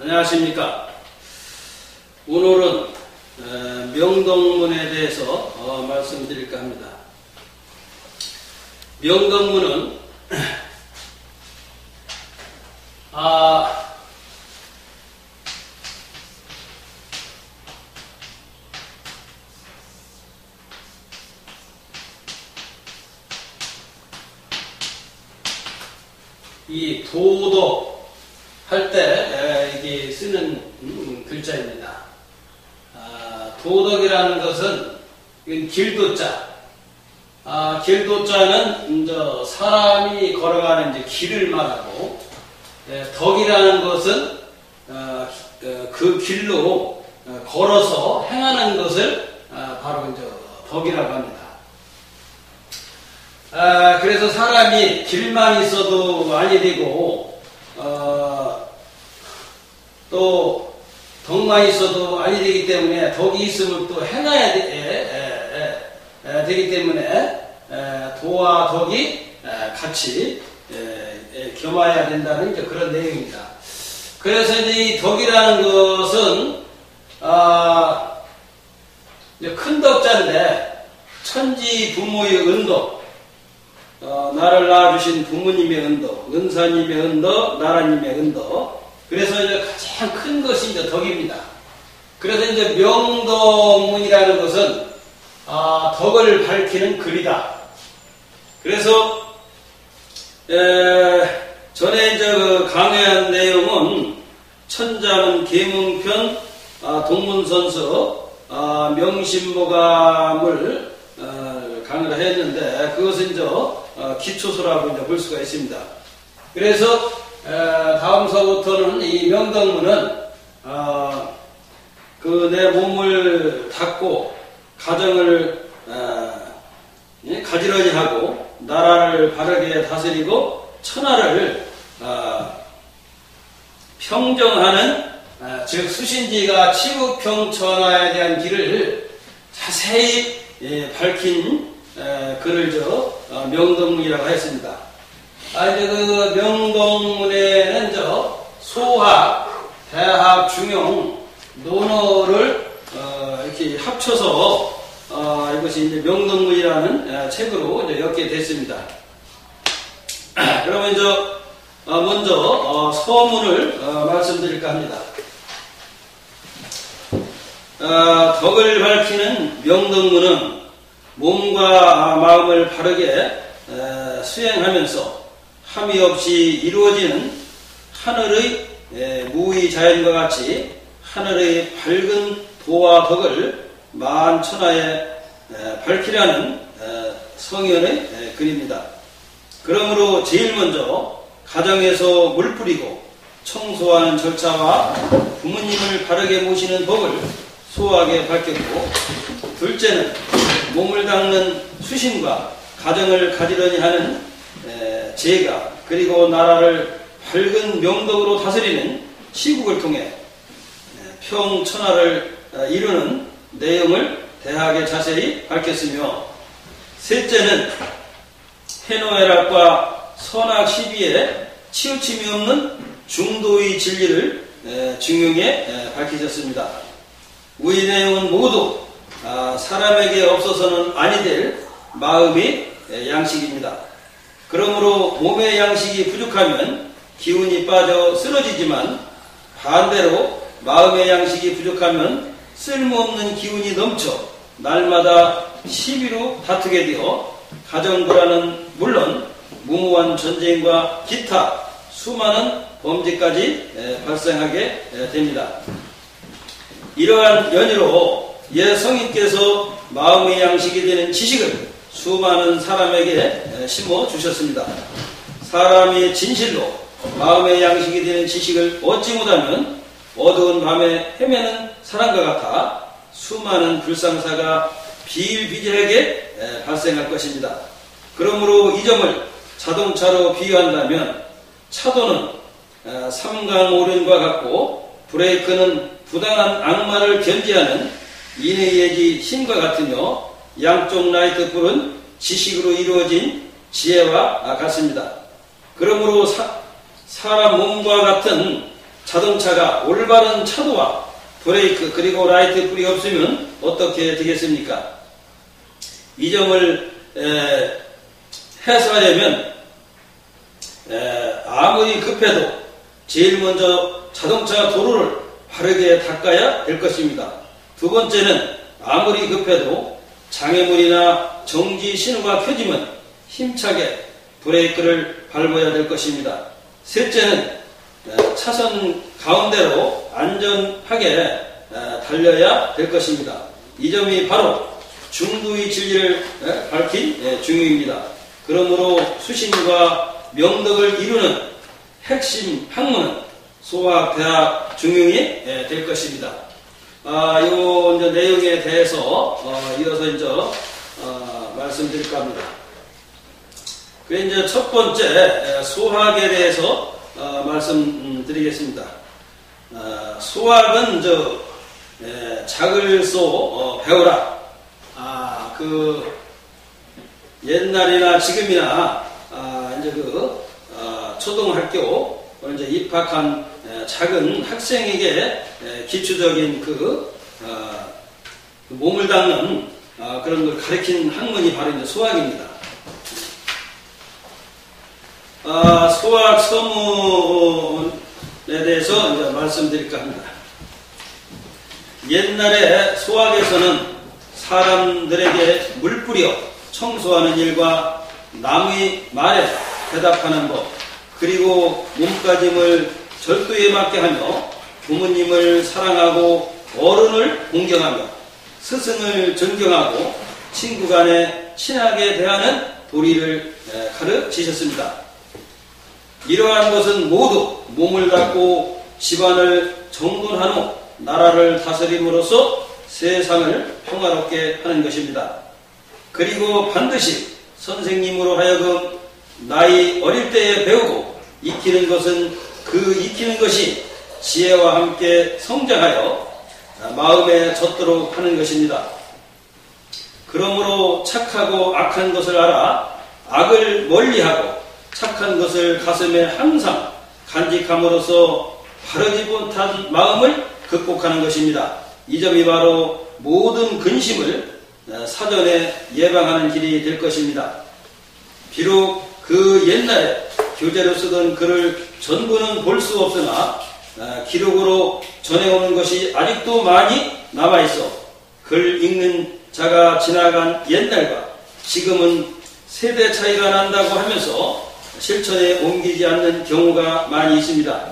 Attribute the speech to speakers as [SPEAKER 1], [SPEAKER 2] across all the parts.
[SPEAKER 1] 안녕하십니까. 오늘은 명동문에 대해서 말씀드릴까 합니다. 명동문은 이 도덕 할 때 이게 쓰는 글자입니다. 도덕이라는 것은 이건 길도자. 길도자는 사람이 걸어가는 이제 길을 말하고, 덕이라는 것은 그 길로 걸어서 행하는 것을 바로 이제 덕이라고 합니다. 그래서 사람이 길만 있어도 아니 되고, 또 덕만 있어도 아니 되기 때문에 덕이 있으면 또 행해야 되기 때문에 도와 덕이 같이 겸해야 된다는 이제 그런 내용입니다. 그래서 이제 이 덕이라는 것은 이제 큰 덕자인데 천지 부모의 은덕, 나를 낳아주신 부모님의 은덕, 은사님의 은덕, 나라님의 은덕. 그래서 이제 가장 큰 것이 이제 덕입니다. 그래서 이제 명덕문이라는 것은 덕을 밝히는 글이다. 그래서 전에 이제 강의한 내용은 천자문 계문편 동문선서 명심보감을 강의를 했는데, 그것은 이제 기초서라고 이제 볼 수가 있습니다. 그래서 다음서부터는 이 명덕문은 그 내 몸을 닦고 가정을 가지런히 하고 나라를 바르게 다스리고 천하를 평정하는, 즉 수신지가 치국평천하에 대한 길을 자세히 밝힌 글을 명덕문이라고 했습니다. 이제 그 명동문에는 소학, 대학, 중용, 논어를 이렇게 합쳐서 이것이 이제 명동문이라는 책으로 이제 엮게 됐습니다. 그러면 이제 먼저 서문을 말씀드릴까 합니다. 덕을 밝히는 명덕문은 몸과 마음을 바르게 수행하면서 함이 없이 이루어지는 하늘의 무의 자연과 같이 하늘의 밝은 도와 덕을 만천하에 밝히려는 성현의 글입니다. 그러므로 제일 먼저 가정에서 물 뿌리고 청소하는 절차와 부모님을 바르게 모시는 법을 소하게 밝혔고, 둘째는 몸을 닦는 수심과 가정을 가지런히 하는 제가, 그리고 나라를 밝은 명덕으로 다스리는 시국을 통해 평천하를 이루는 내용을 대하게 자세히 밝혔으며, 셋째는 해노애락과 선악 시비에 치우침이 없는 중도의 진리를 중용해 밝히셨습니다. 이 내용은 모두 사람에게 없어서는 아니 될 마음의 양식입니다. 그러므로 몸의 양식이 부족하면 기운이 빠져 쓰러지지만, 반대로 마음의 양식이 부족하면 쓸모없는 기운이 넘쳐 날마다 시비로 다투게 되어 가정불안은 물론 무모한 전쟁과 기타 수많은 범죄까지 발생하게 됩니다. 이러한 연유로 옛 성인께서 마음의 양식이 되는 지식을 수많은 사람에게 심어 주셨습니다. 사람이 진실로 마음의 양식이 되는 지식을 얻지 못하면 어두운 밤에 헤매는 사람과 같아 수많은 불상사가 비일비재하게 발생할 것입니다. 그러므로 이 점을 자동차로 비유한다면 차도는 삼강오륜과 같고, 브레이크는 부당한 악마를 견제하는 인의예지 힘과 같으며, 양쪽 라이트 불은 지식으로 이루어진 지혜와 같습니다. 그러므로 사람 몸과 같은 자동차가 올바른 차도와 브레이크 그리고 라이트 불이 없으면 어떻게 되겠습니까? 이 점을 해소하려면 아무리 급해도 제일 먼저 자동차 도로를 바르게 닦아야 될 것입니다. 두 번째는 아무리 급해도 장애물이나 정지 신호가 켜지면 힘차게 브레이크를 밟아야 될 것입니다. 셋째는 차선 가운데로 안전하게 달려야 될 것입니다. 이 점이 바로 중부의 진리를 밝힌 중요입니다. 그러므로 수신과 명덕을 이루는 핵심 학문은 소학대학 중용이 될 것입니다. 요 이제 내용에 대해서 이어서 이제 말씀드릴까 합니다. 그 이제 첫 번째 소학에 대해서 말씀드리겠습니다. 소학은 작을소 배우라. 그 옛날이나 지금이나 이제 초등학교 이제 입학한 작은 학생에게 기초적인 몸을 닦는 그런 걸 가르친 학문이 바로 이제 소학입니다. 소학 서문에 대해서 이제 말씀드릴까 합니다. 옛날에 소학에서는 사람들에게 물 뿌려 청소하는 일과 남의 말에 대답하는 법, 그리고 몸가짐을 절도에 맞게 하며 부모님을 사랑하고 어른을 공경하며 스승을 존경하고 친구 간에 친하게 대하는 도리를 가르치셨습니다. 이러한 것은 모두 몸을 닦고 집안을 정돈한 후 나라를 다스림으로써 세상을 평화롭게 하는 것입니다. 그리고 반드시 선생님으로 하여금 나이 어릴 때에 배우고 익히는 것은 그 익히는 것이 지혜와 함께 성장하여 마음에 젖도록 하는 것입니다. 그러므로 착하고 악한 것을 알아 악을 멀리하고 착한 것을 가슴에 항상 간직함으로써 바르지 못한 마음을 극복하는 것입니다. 이 점이 바로 모든 근심을 사전에 예방하는 길이 될 것입니다. 비록 그 옛날에 교재로 쓰던 글을 전부는 볼 수 없으나 기록으로 전해오는 것이 아직도 많이 남아있어 글 읽는 자가 지나간 옛날과 지금은 세대 차이가 난다고 하면서 실천에 옮기지 않는 경우가 많이 있습니다.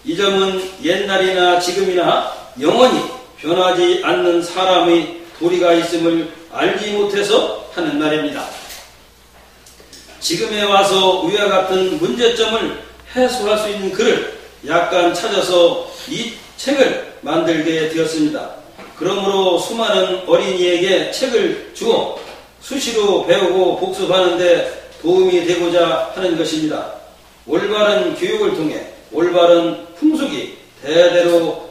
[SPEAKER 1] 이 점은 옛날이나 지금이나 영원히 변하지 않는 사람의 도리가 있음을 알지 못해서 하는 말입니다. 지금에 와서 위와 같은 문제점을 해소할 수 있는 글을 약간 찾아서 이 책을 만들게 되었습니다. 그러므로 수많은 어린이에게 책을 주어 수시로 배우고 복습하는 데 도움이 되고자 하는 것입니다. 올바른 교육을 통해 올바른 풍속이 대대로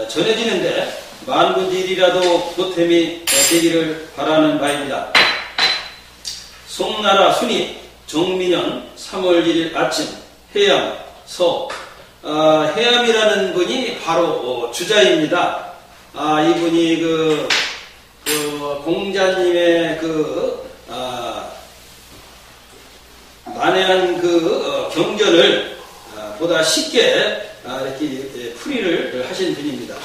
[SPEAKER 1] 전해지는데 만분의1이라도 보탬이 되기를 바라는 바입니다. 송나라 순이 정민년 3월 1일 아침 해암 해암이라는 분이 바로 주자입니다. 이분이 공자님의 난해한 경전을 보다 쉽게 이렇게 풀이를 하신 분입니다.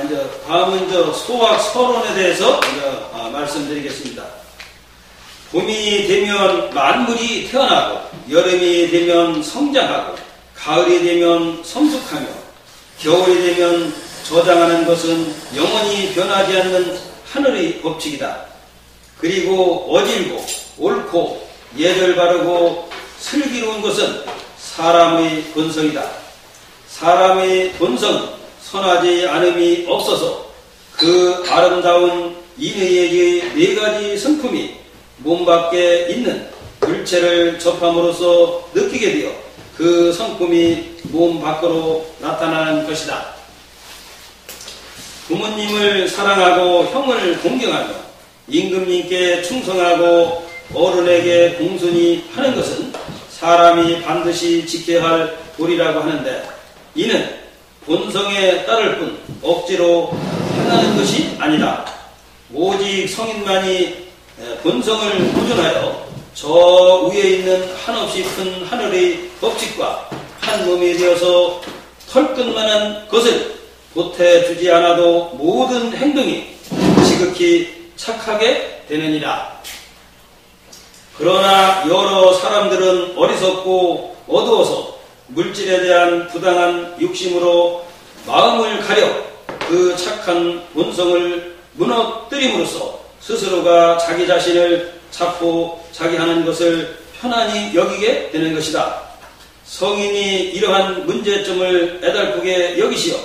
[SPEAKER 1] 이제 다음은 소학 서론에 대해서 말씀드리겠습니다. 봄이 되면 만물이 태어나고 여름이 되면 성장하고 가을이 되면 성숙하며 겨울이 되면 저장하는 것은 영원히 변하지 않는 하늘의 법칙이다. 그리고 어질고 옳고 예절 바르고 슬기로운 것은 사람의 본성이다. 사람의 본성은 선하지 않음이 없어서 그 아름다운 인의의 4가지 성품이 몸 밖에 있는 물체를 접함으로써 느끼게 되어 그 성품이 몸 밖으로 나타나는 것이다. 부모님을 사랑하고 형을 공경하며 임금님께 충성하고 어른에게 공손히 하는 것은 사람이 반드시 지켜야 할 도리라고 하는데, 이는 본성에 따를 뿐 억지로 행하는 것이 아니다. 오직 성인만이 본성을 보존하여 저 위에 있는 한없이 큰 하늘의 법칙과 한 몸이 되어서 털끝만한 것을 보태주지 않아도 모든 행동이 지극히 착하게 되느니라. 그러나 여러 사람들은 어리석고 어두워서 물질에 대한 부당한 욕심으로 마음을 가려 그 착한 본성을 무너뜨림으로써 스스로가 자기 자신을 자포자기하는 것을 편안히 여기게 되는 것이다. 성인이 이러한 문제점을 애달프게 여기시어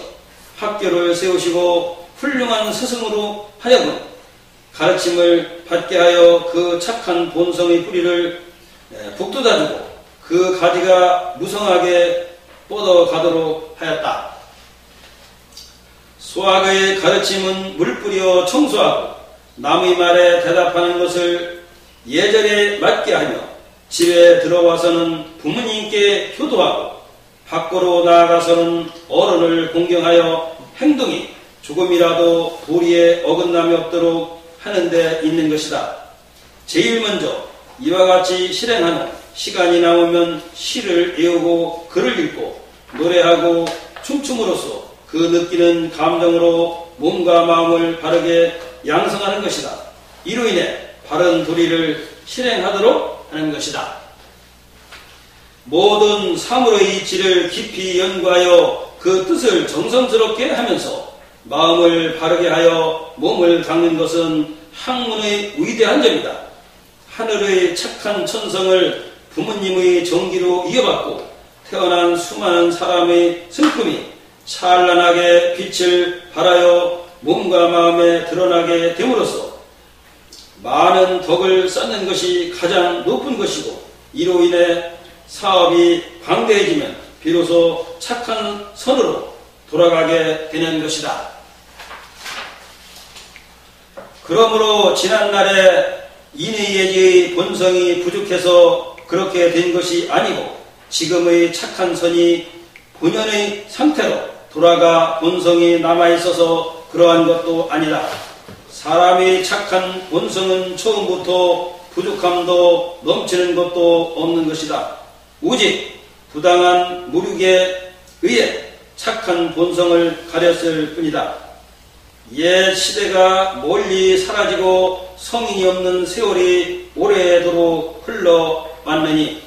[SPEAKER 1] 학교를 세우시고 훌륭한 스승으로 하여금 가르침을 받게 하여 그 착한 본성의 뿌리를 북돋아주고 그 가지가 무성하게 뻗어가도록 하였다. 수학의 가르침은 물뿌려 청소하고 남의 말에 대답하는 것을 예절에 맞게 하며 집에 들어와서는 부모님께 효도하고 밖으로 나아가서는 어른을 공경하여 행동이 조금이라도 도리에 어긋남이 없도록 하는 데 있는 것이다. 제일 먼저 이와 같이 실행한 후 시간이 남으면 시를 외우고 글을 읽고 노래하고 춤춤으로써 그 느끼는 감정으로 몸과 마음을 바르게 양성하는 것이다. 이로 인해 바른 도리를 실행하도록 하는 것이다. 모든 사물의 이치를 깊이 연구하여 그 뜻을 정성스럽게 하면서 마음을 바르게 하여 몸을 닦는 것은 학문의 위대한 점이다. 하늘의 착한 천성을 부모님의 정기로 이어받고 태어난 수많은 사람의 슬픔이 찬란하게 빛을 발하여 몸과 마음에 드러나게 됨으로써 많은 덕을 쌓는 것이 가장 높은 것이고, 이로 인해 사업이 광대해지면 비로소 착한 선으로 돌아가게 되는 것이다. 그러므로 지난날에 인의예지의 본성이 부족해서 그렇게 된 것이 아니고 지금의 착한 선이 본연의 상태로 돌아가 본성이 남아있어서 그러한 것도 아니다. 사람이 착한 본성은 처음부터 부족함도 넘치는 것도 없는 것이다. 오직 부당한 무력에 의해 착한 본성을 가렸을 뿐이다. 옛 시대가 멀리 사라지고 성인이 없는 세월이 오래도록 흘러왔느니라.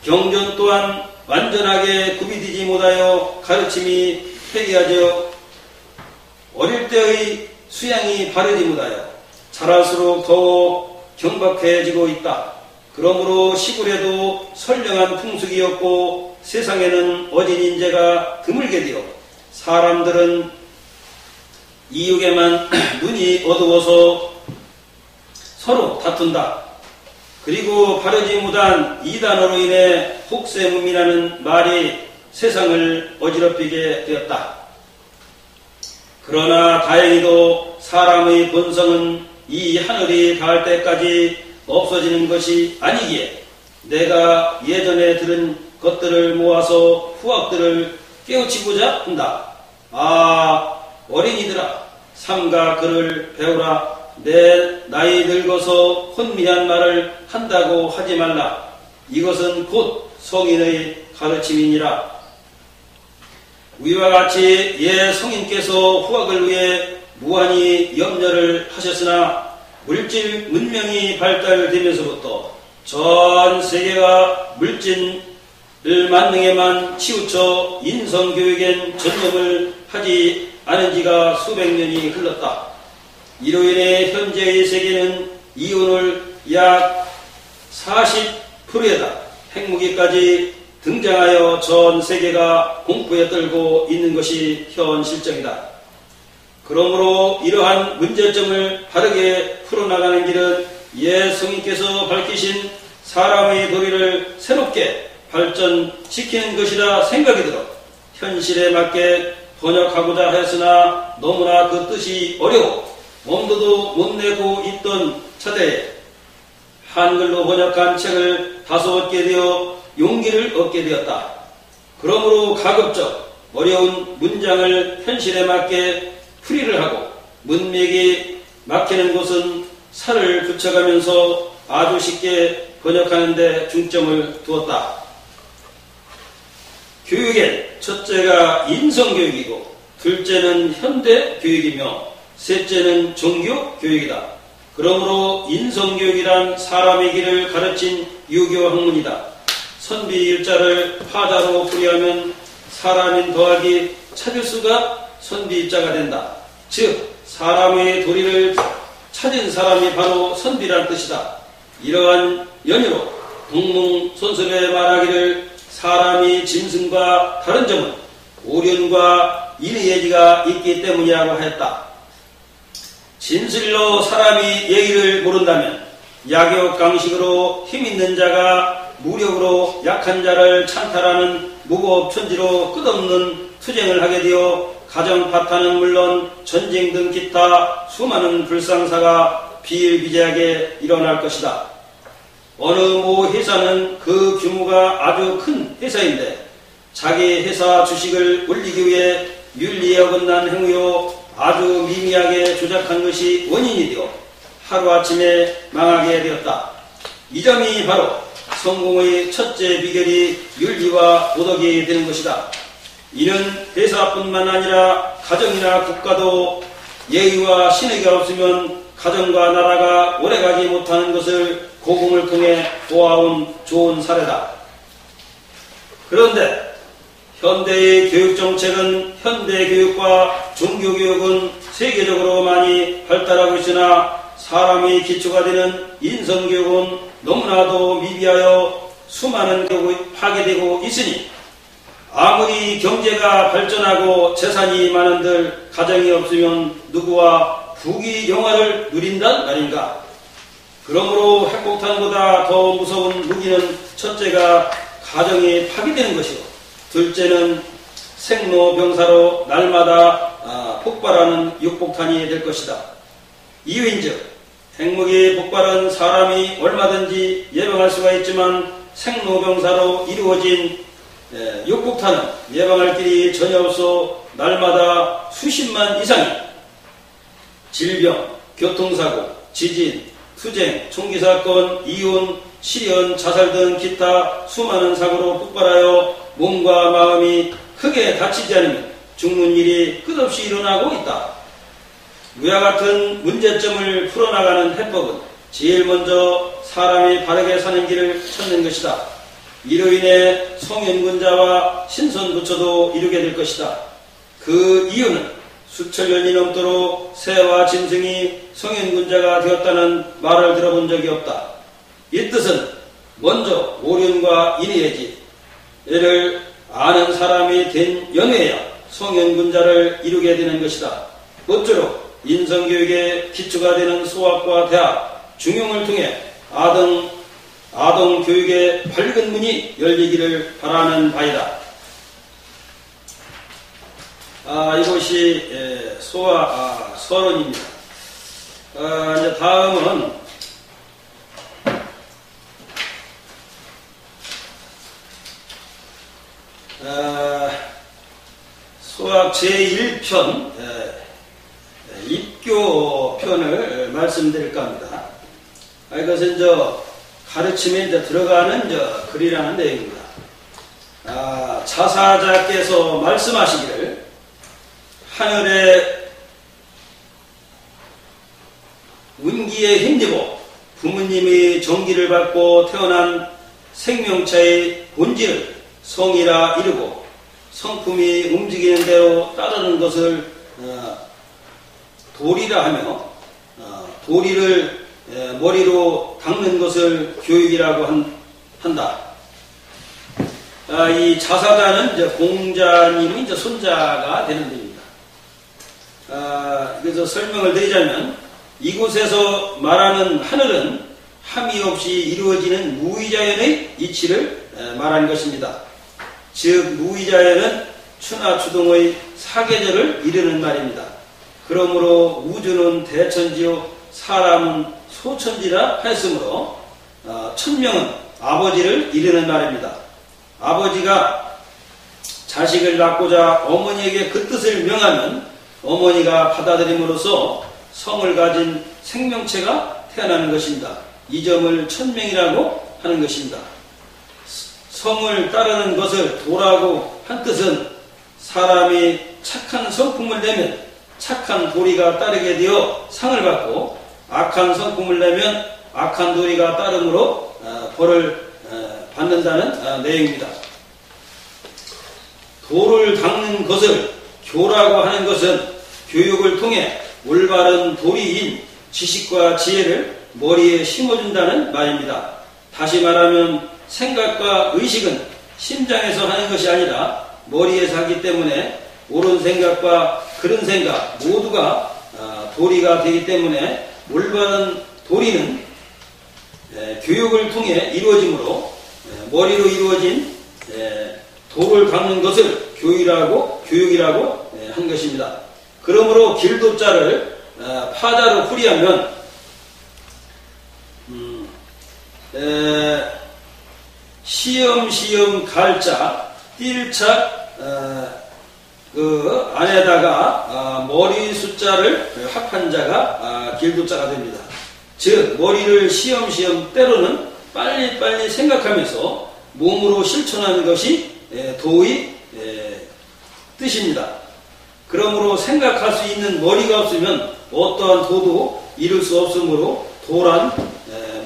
[SPEAKER 1] 경전 또한 완전하게 구비되지 못하여 가르침이 폐기하여 어릴 때의 수양이 바르지 못하여 자랄수록 더욱 경박해지고 있다. 그러므로 시골에도 선량한 풍속이 없고 세상에는 어진 인재가 드물게 되어 사람들은 이육에만 눈이 어두워서 서로 다툰다. 그리고 바르지 못한 이 단어로 인해 혹세무민이라는 말이 세상을 어지럽히게 되었다. 그러나 다행히도 사람의 본성은 이 하늘이 닿을 때까지 없어지는 것이 아니기에 내가 예전에 들은 것들을 모아서 후학들을 깨우치고자 한다. 아, 어린이들아, 삼가 글을 배우라. 내 나이 늙어서 혼미한 말을 한다고 하지 말라. 이것은 곧 성인의 가르침이니라. 위와 같이 옛 성인께서 후학을 위해 무한히 염려를 하셨으나 물질 문명이 발달되면서부터 전 세계가 물질을 만능에만 치우쳐 인성교육엔 전념을 하지 않은 지가 수백 년이 흘렀다. 이로 인해 현재의 세계는 이혼을 약 40%에다 핵무기까지 등장하여 전 세계가 공포에 떨고 있는 것이 현 실정이다. 그러므로 이러한 문제점을 바르게 풀어나가는 길은 옛 성인께서 밝히신 사람의 도리를 새롭게 발전시키는 것이라 생각이 들어 현실에 맞게 번역하고자 했으나 너무나 그 뜻이 어려워 엄두도 못 내고 있던 차대에 한글로 번역한 책을 5개 되어 용기를 얻게 되었다. 그러므로 가급적 어려운 문장을 현실에 맞게 풀이를 하고 문맥이 막히는 곳은 살을 붙여가면서 아주 쉽게 번역하는 데 중점을 두었다. 교육엔 첫째가 인성교육이고 둘째는 현대교육이며 셋째는 종교교육이다. 그러므로 인성교육이란 사람의 길을 가르친 유교학문이다. 선비일자를 파자로 풀이하면 사람인 더하기 찾을 수가 선비일자가 된다. 즉 사람의 도리를 찾은 사람이 바로 선비란 뜻이다. 이러한 연유로 동문손설에 말하기를 사람이 짐승과 다른 점은 오륜과 인의예지가 있기 때문이라고 하였다. 진실로 사람이 예의를 모른다면 약욕강식으로 힘있는 자가 무력으로 약한 자를 찬탈하는 무법천지로 끝없는 투쟁을 하게 되어 가정 파탄은 물론 전쟁 등 기타 수많은 불상사가 비일비재하게 일어날 것이다. 어느 모 회사는 그 규모가 아주 큰 회사인데 자기 회사 주식을 올리기 위해 윤리에 어긋난 행위로 아주 미미하게 조작한 것이 원인이 되어 하루아침에 망하게 되었다. 이 점이 바로 성공의 첫째 비결이 윤리와 도덕이 되는 것이다. 이는 회사뿐만 아니라 가정이나 국가도 예의와 신의가 없으면 가정과 나라가 오래가지 못하는 것을 고궁을 통해 보아온 좋은 사례다. 그런데 현대의 교육정책은 현대교육과 종교교육은 세계적으로 많이 발달하고 있으나 사람의 기초가 되는 인성교육은 너무나도 미비하여 수많은 교육이 파괴되고 있으니 아무리 경제가 발전하고 재산이 많은들 가정이 없으면 누구와 부귀영화를 누린단 말인가. 그러므로 핵폭탄보다 더 무서운 무기는 첫째가 가정이 파괴되는 것이고 둘째는 생로병사로 날마다 폭발하는 육폭탄이 될 것이다. 이유인즉 핵무기 폭발은 사람이 얼마든지 예방할 수가 있지만 생로병사로 이루어진 육폭탄은 예방할 길이 전혀 없어 날마다 수십만 이상이 질병, 교통사고, 지진, 투쟁, 총기사건, 이혼, 실연, 자살 등 기타 수많은 사고로 폭발하여 몸과 마음이 크게 다치지 않으면 죽는 일이 끝없이 일어나고 있다. 위와 같은 문제점을 풀어나가는 해법은 제일 먼저 사람이 바르게 사는 길을 찾는 것이다. 이로 인해 성현군자와 신선부처도 이루게 될 것이다. 그 이유는 수천 년이 넘도록 새와 짐승이 성현군자가 되었다는 말을 들어본 적이 없다. 이 뜻은 먼저 오륜과 인의예지를 아는 사람이 된 연회야 성현군자를 이루게 되는 것이다. 모쪼록 인성교육의 기초가 되는 소학과 대학, 중용을 통해 아동 교육의 밝은 문이 열리기를 바라는 바이다. 이것이 서론입니다. 이제 다음은 소학 제1편 입교편을 말씀드릴까 합니다. 이것은 가르침에 들어가는 글이라는 내용입니다. 자사자께서 말씀하시기를 하늘에 운기에 힘입어 부모님의 정기를 받고 태어난 생명체의 본질을 성이라 이르고 성품이 움직이는 대로 따르는 것을 도리라 하며 도리를 머리로 닦는 것을 교육이라고 한다. 이 자사자는 공자님이 손자가 되는 겁니다. 그래서 설명을 드리자면 이곳에서 말하는 하늘은 함이 없이 이루어지는 무의자연의 이치를 말하는 것입니다. 즉 무의자연은 추나추동의 사계절을 이르는 말입니다. 그러므로 우주는 대천지요 사람은 소천지라 하였으므로 천명은 아버지를 이르는 말입니다. 아버지가 자식을 낳고자 어머니에게 그 뜻을 명하면 어머니가 받아들임으로써 성을 가진 생명체가 태어나는 것입니다. 이 점을 천명이라고 하는 것입니다. 성을 따르는 것을 도라고 한 뜻은 사람이 착한 성품을 내면 착한 도리가 따르게 되어 상을 받고 악한 성품을 내면 악한 도리가 따름으로 벌을 받는다는 내용입니다. 도를 닦는 것을 교라고 하는 것은 교육을 통해 올바른 도리인 지식과 지혜를 머리에 심어준다는 말입니다. 다시 말하면 생각과 의식은 심장에서 하는 것이 아니라 머리에서 하기 때문에 옳은 생각과 그른 생각 모두가 도리가 되기 때문에 올바른 도리는 교육을 통해 이루어지므로 머리로 이루어진 도를 닦는 것을 교육이라고 한 것입니다. 그러므로 길도자를 파자로 풀이하면 시험시험 갈자 띨자 그 안에다가 머리 숫자를 합한 자가 길도자가 됩니다. 즉 머리를 시험시험 때로는 빨리빨리 생각하면서 몸으로 실천하는 것이 도의 뜻입니다. 그러므로 생각할 수 있는 머리가 없으면 어떠한 도도 이룰 수 없으므로 도란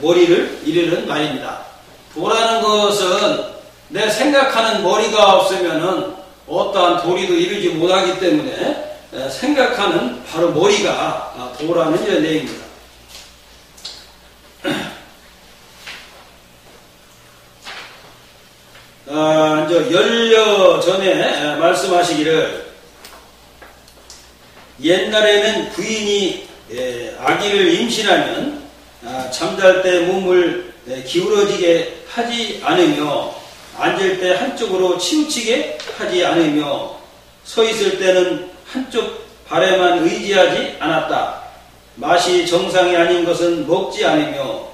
[SPEAKER 1] 머리를 이르는 말입니다. 도라는 것은 내 생각하는 머리가 없으면은 어떠한 도리도 이루지 못하기 때문에 생각하는 바로 머리가 도라는 이런 내용입니다. 이제 열려 전에 말씀하시기를 옛날에는 부인이 아기를 임신하면 잠잘 때 몸을 기울어지게 하지 않으며 앉을 때 한쪽으로 치우치게 하지 않으며 서 있을 때는 한쪽 발에만 의지하지 않았다. 맛이 정상이 아닌 것은 먹지 않으며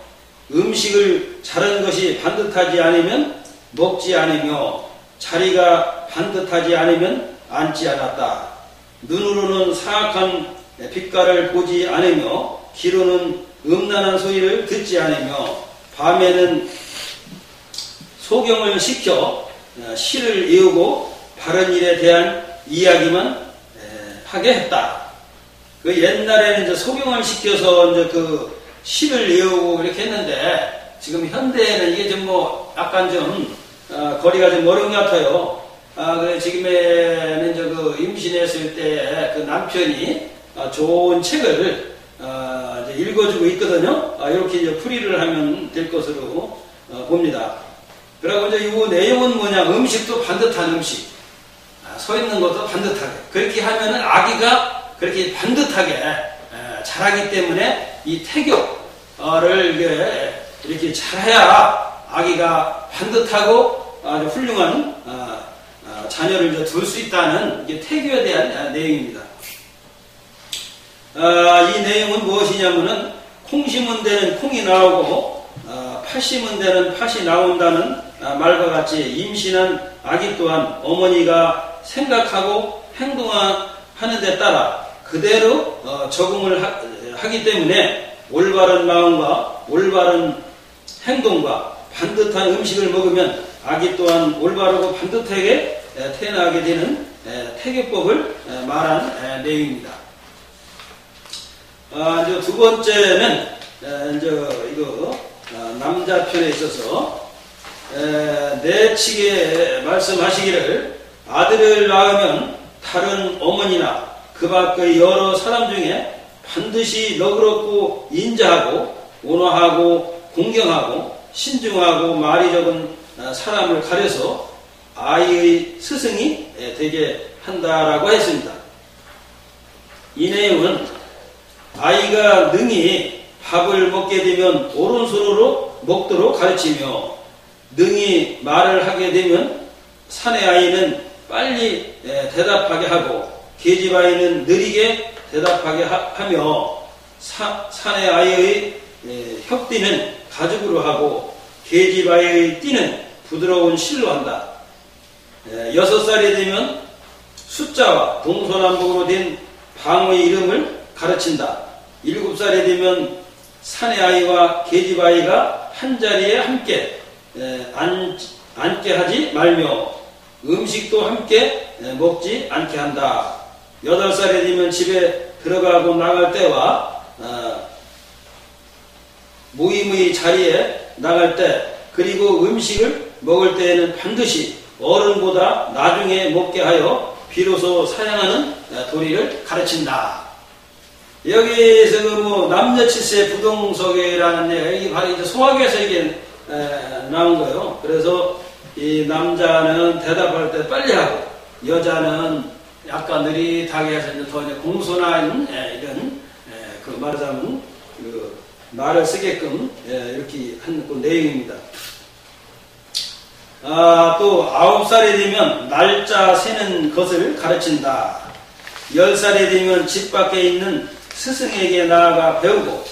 [SPEAKER 1] 음식을 자른 것이 반듯하지 않으면 먹지 않으며 자리가 반듯하지 않으면 앉지 않았다. 눈으로는 사악한 빛깔을 보지 않으며 귀로는 음란한 소리를 듣지 않으며 밤에는 소경을 시켜 시를 외우고 바른 일에 대한 이야기만 하게 했다. 그 옛날에는 이제 소경을 시켜서 이제 그 시를 외우고 이렇게 했는데 지금 현대에는 이게 좀 뭐 약간 좀 거리가 좀 멀은 것 같아요. 그래 지금에는 이제 그 임신했을 때 그 남편이 좋은 책을 이제 읽어주고 있거든요. 이렇게 이제 풀이를 하면 될 것으로 봅니다. 그리고 이제 이 내용은 뭐냐, 음식도 반듯한 음식, 서 있는 것도 반듯하게 그렇게 하면은 아기가 그렇게 반듯하게 자라기 때문에 이 태교를 이렇게 잘해야 아기가 반듯하고 아주 훌륭한 자녀를 이제 둘 수 있다는 이게 태교에 대한 내용입니다. 이 내용은 무엇이냐면은 콩 심은 데는 콩이 나오고 팥 심은 데는 팥이 나온다는 말과 같이 임신한 아기 또한 어머니가 생각하고 행동하는 데 따라 그대로 적응을 하기 때문에 올바른 마음과 올바른 행동과 반듯한 음식을 먹으면 아기 또한 올바르고 반듯하게 태어나게 되는 태교법을 말한 내용입니다. 이제 두 번째는 이제 이거 남자 편에 있어서 내측에 말씀하시기를 아들을 낳으면 다른 어머니나 그 밖의 여러 사람 중에 반드시 너그럽고 인자하고 온화하고 공경하고 신중하고 말이 적은 사람을 가려서 아이의 스승이 되게 한다라고 했습니다. 이 내용은 아이가 능히 밥을 먹게 되면 오른손으로 먹도록 가르치며 능히 말을 하게 되면 사내 아이는 빨리 대답하게 하고 계집 아이는 느리게 대답하게 하며 사내 아이의 협띠는 가죽으로 하고 계집 아이의 띠는 부드러운 실로 한다. 6살이 되면 숫자와 동서남북으로 된 방의 이름을 가르친다. 7살이 되면 사내 아이와 계집 아이가 한자리에 함께 앉게 하지 말며 음식도 함께 먹지 않게 한다. 8살이 되면 집에 들어가고 나갈 때와 모임의 자리에 나갈 때 그리고 음식을 먹을 때에는 반드시 어른보다 나중에 먹게 하여 비로소 사양하는 도리를 가르친다. 여기에서 그 남녀 칠세 부동석이라는 이게 바로 이제 소학에서 이게 나온 거예요. 그래서 이 남자는 대답할 때 빨리 하고 여자는 약간 느릿하게 해서 이제 더 이제 공손한 이런 그 말하자면 그 말을 쓰게끔 이렇게 한 그 내용입니다. 또 9살이 되면 날짜 세는 것을 가르친다. 10살이 되면 집 밖에 있는 스승에게 나아가 배우고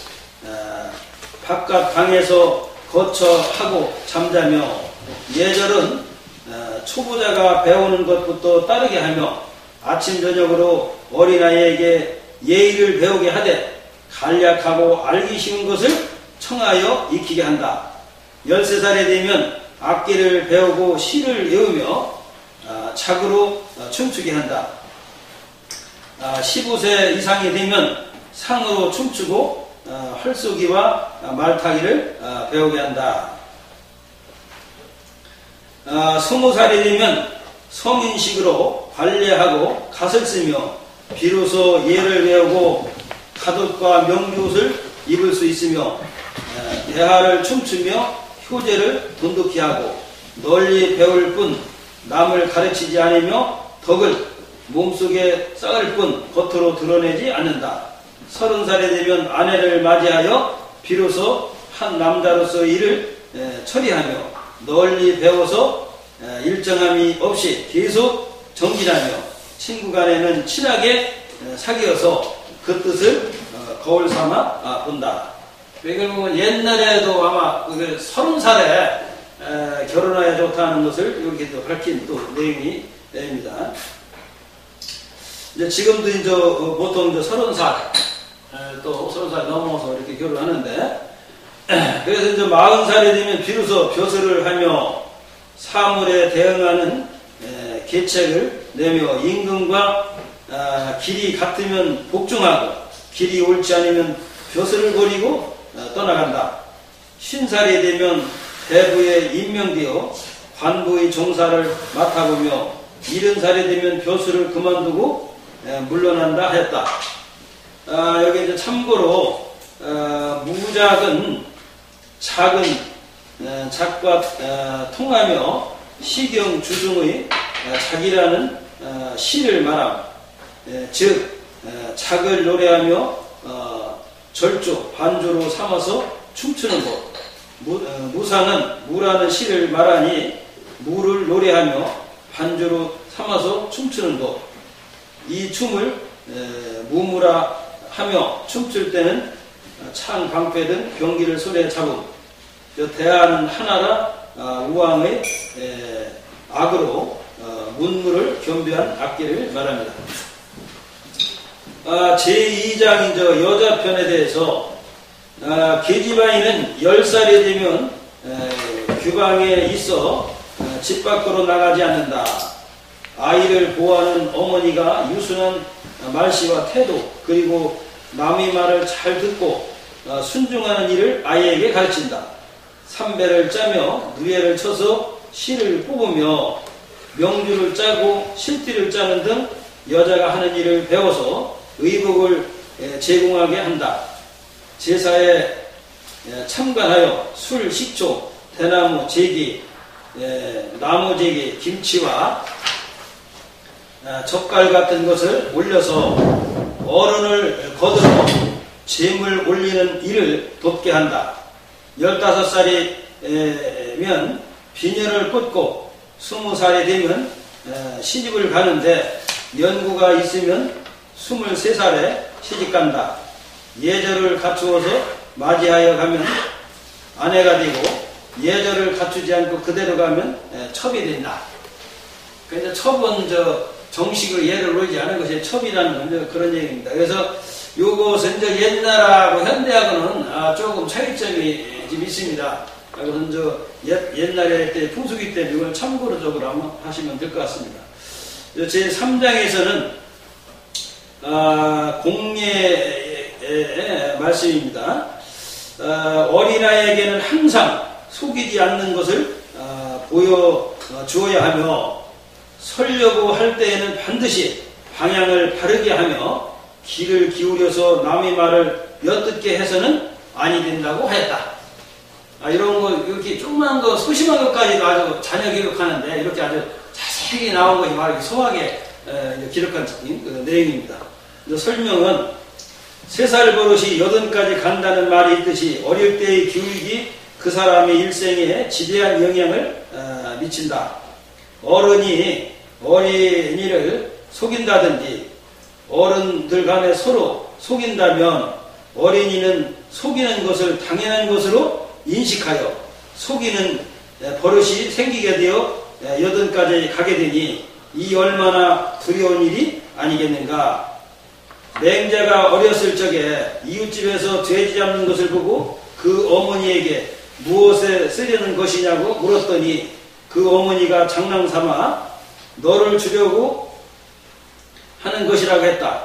[SPEAKER 1] 바깥 방에서 거처하고 잠자며 예절은 초보자가 배우는 것부터 따르게 하며 아침 저녁으로 어린아이에게 예의를 배우게 하되 간략하고 알기 쉬운 것을 청하여 익히게 한다. 13살이 되면 악기를 배우고 시를 외우며 착으로 춤추게 한다. 15세 이상이 되면 상으로 춤추고 활쏘기와 말타기를 배우게 한다. 20살이 되면 성인식으로 관례하고 갓을 쓰며 비로소 예를 배우고 갓옷과 명주옷을 입을 수 있으며 대하를 춤추며 효제를 돈독히 하고 널리 배울 뿐 남을 가르치지 않으며 덕을 몸속에 쌓을 뿐 겉으로 드러내지 않는다. 30살이 되면 아내를 맞이하여 비로소 한 남자로서 일을 처리하며 널리 배워서 일정함이 없이 계속 정진하며 친구 간에는 친하게 사귀어서 그 뜻을 거울 삼아 본다. 이걸 보면 옛날에도 아마 30살에 결혼해야 좋다는 것을 이렇게 또 밝힌 또 내용이 됩니다. 이제 지금도 이제 보통 이제 30살 또 30살 넘어서 이렇게 결혼하는데 그래서 이제 40살이 되면 비로소 벼슬을 하며 사물에 대응하는 계책을 내며 임금과 길이 같으면 복종하고 길이 옳지 않으면 벼슬을 버리고 떠나간다. 50살이 되면 대부에 임명되어 관부의 종사를 맡아보며 70살이 되면 벼슬을 그만두고 물러난다 하였다. 여기 이제 참고로 무작은 작은 작과 통하며 시경 주중의 작이라는 시를 말함. 즉 작을 노래하며 절조 반조로 삼아서 춤추는 것. 무상은 무라는 시를 말하니 무를 노래하며 반조로 삼아서 춤추는 것. 이 춤을 무무라 하며 춤출 때는 창 방패 등 병기를 손에 잡음. 대하는 하나라 우왕의 악으로 문무를 겸비한 악기를 말합니다. 제2장인 여자 편에 대해서 계집아이는 10살이 되면 규방에 있어 집 밖으로 나가지 않는다. 아이를 보호하는 어머니가 유순한 말씨와 태도 그리고 남의 말을 잘 듣고 순종하는 일을 아이에게 가르친다. 삼배를 짜며 누에를 쳐서 실을 뽑으며 명주를 짜고 실띠를 짜는 등 여자가 하는 일을 배워서 의복을 제공하게 한다. 제사에 참관하여 술, 식초, 대나무, 제기, 나무 제기, 김치와 젓갈 같은 것을 올려서 어른을 거들어 재물 올리는 일을 돕게 한다. 15살이면 비녀를 꽂고 20살이 되면 시집을 가는데 연구가 있으면 23살에 시집간다. 예절을 갖추어서 맞이하여 가면 아내가 되고 예절을 갖추지 않고 그대로 가면 첩이 된다. 그러니까 첩은 정식으로 예를 놓지 않은 것이 첩이라는 건 그런 얘기입니다. 그래서 요것은 이제 옛날하고 현대하고는 조금 차이점이 좀 있습니다. 그래서 옛날에 때 풍수기 때문에 이걸 참고적으로 한번 하시면 될 것 같습니다. 제 3장에서는 공예의 말씀입니다. 어린아이에게는 항상 속이지 않는 것을 보여주어야 하며 설려고 할 때에는 반드시 방향을 바르게 하며 귀를 기울여서 남의 말을 엿듣게 해서는 아니 된다고 하였다. 이런 거 이렇게 조그만 거 소심한 것까지도 아주 자녀 기록하는데 이렇게 아주 자세히 나온 것이 바로 소하게 기록한 그 내용입니다. 설명은 3살 버릇이 80까지 간다는 말이 있듯이 어릴 때의 교육이 그 사람의 일생에 지대한 영향을 미친다. 어른이 어린이를 속인다든지 어른들 간에 서로 속인다면 어린이는 속이는 것을 당연한 것으로 인식하여 속이는 버릇이 생기게 되어 80까지 가게 되니 이 얼마나 두려운 일이 아니겠는가. 맹자가 어렸을 적에 이웃집에서 돼지 잡는 것을 보고 그 어머니에게 무엇에 쓰려는 것이냐고 물었더니 그 어머니가 장난삼아 너를 주려고 하는 것이라고 했다.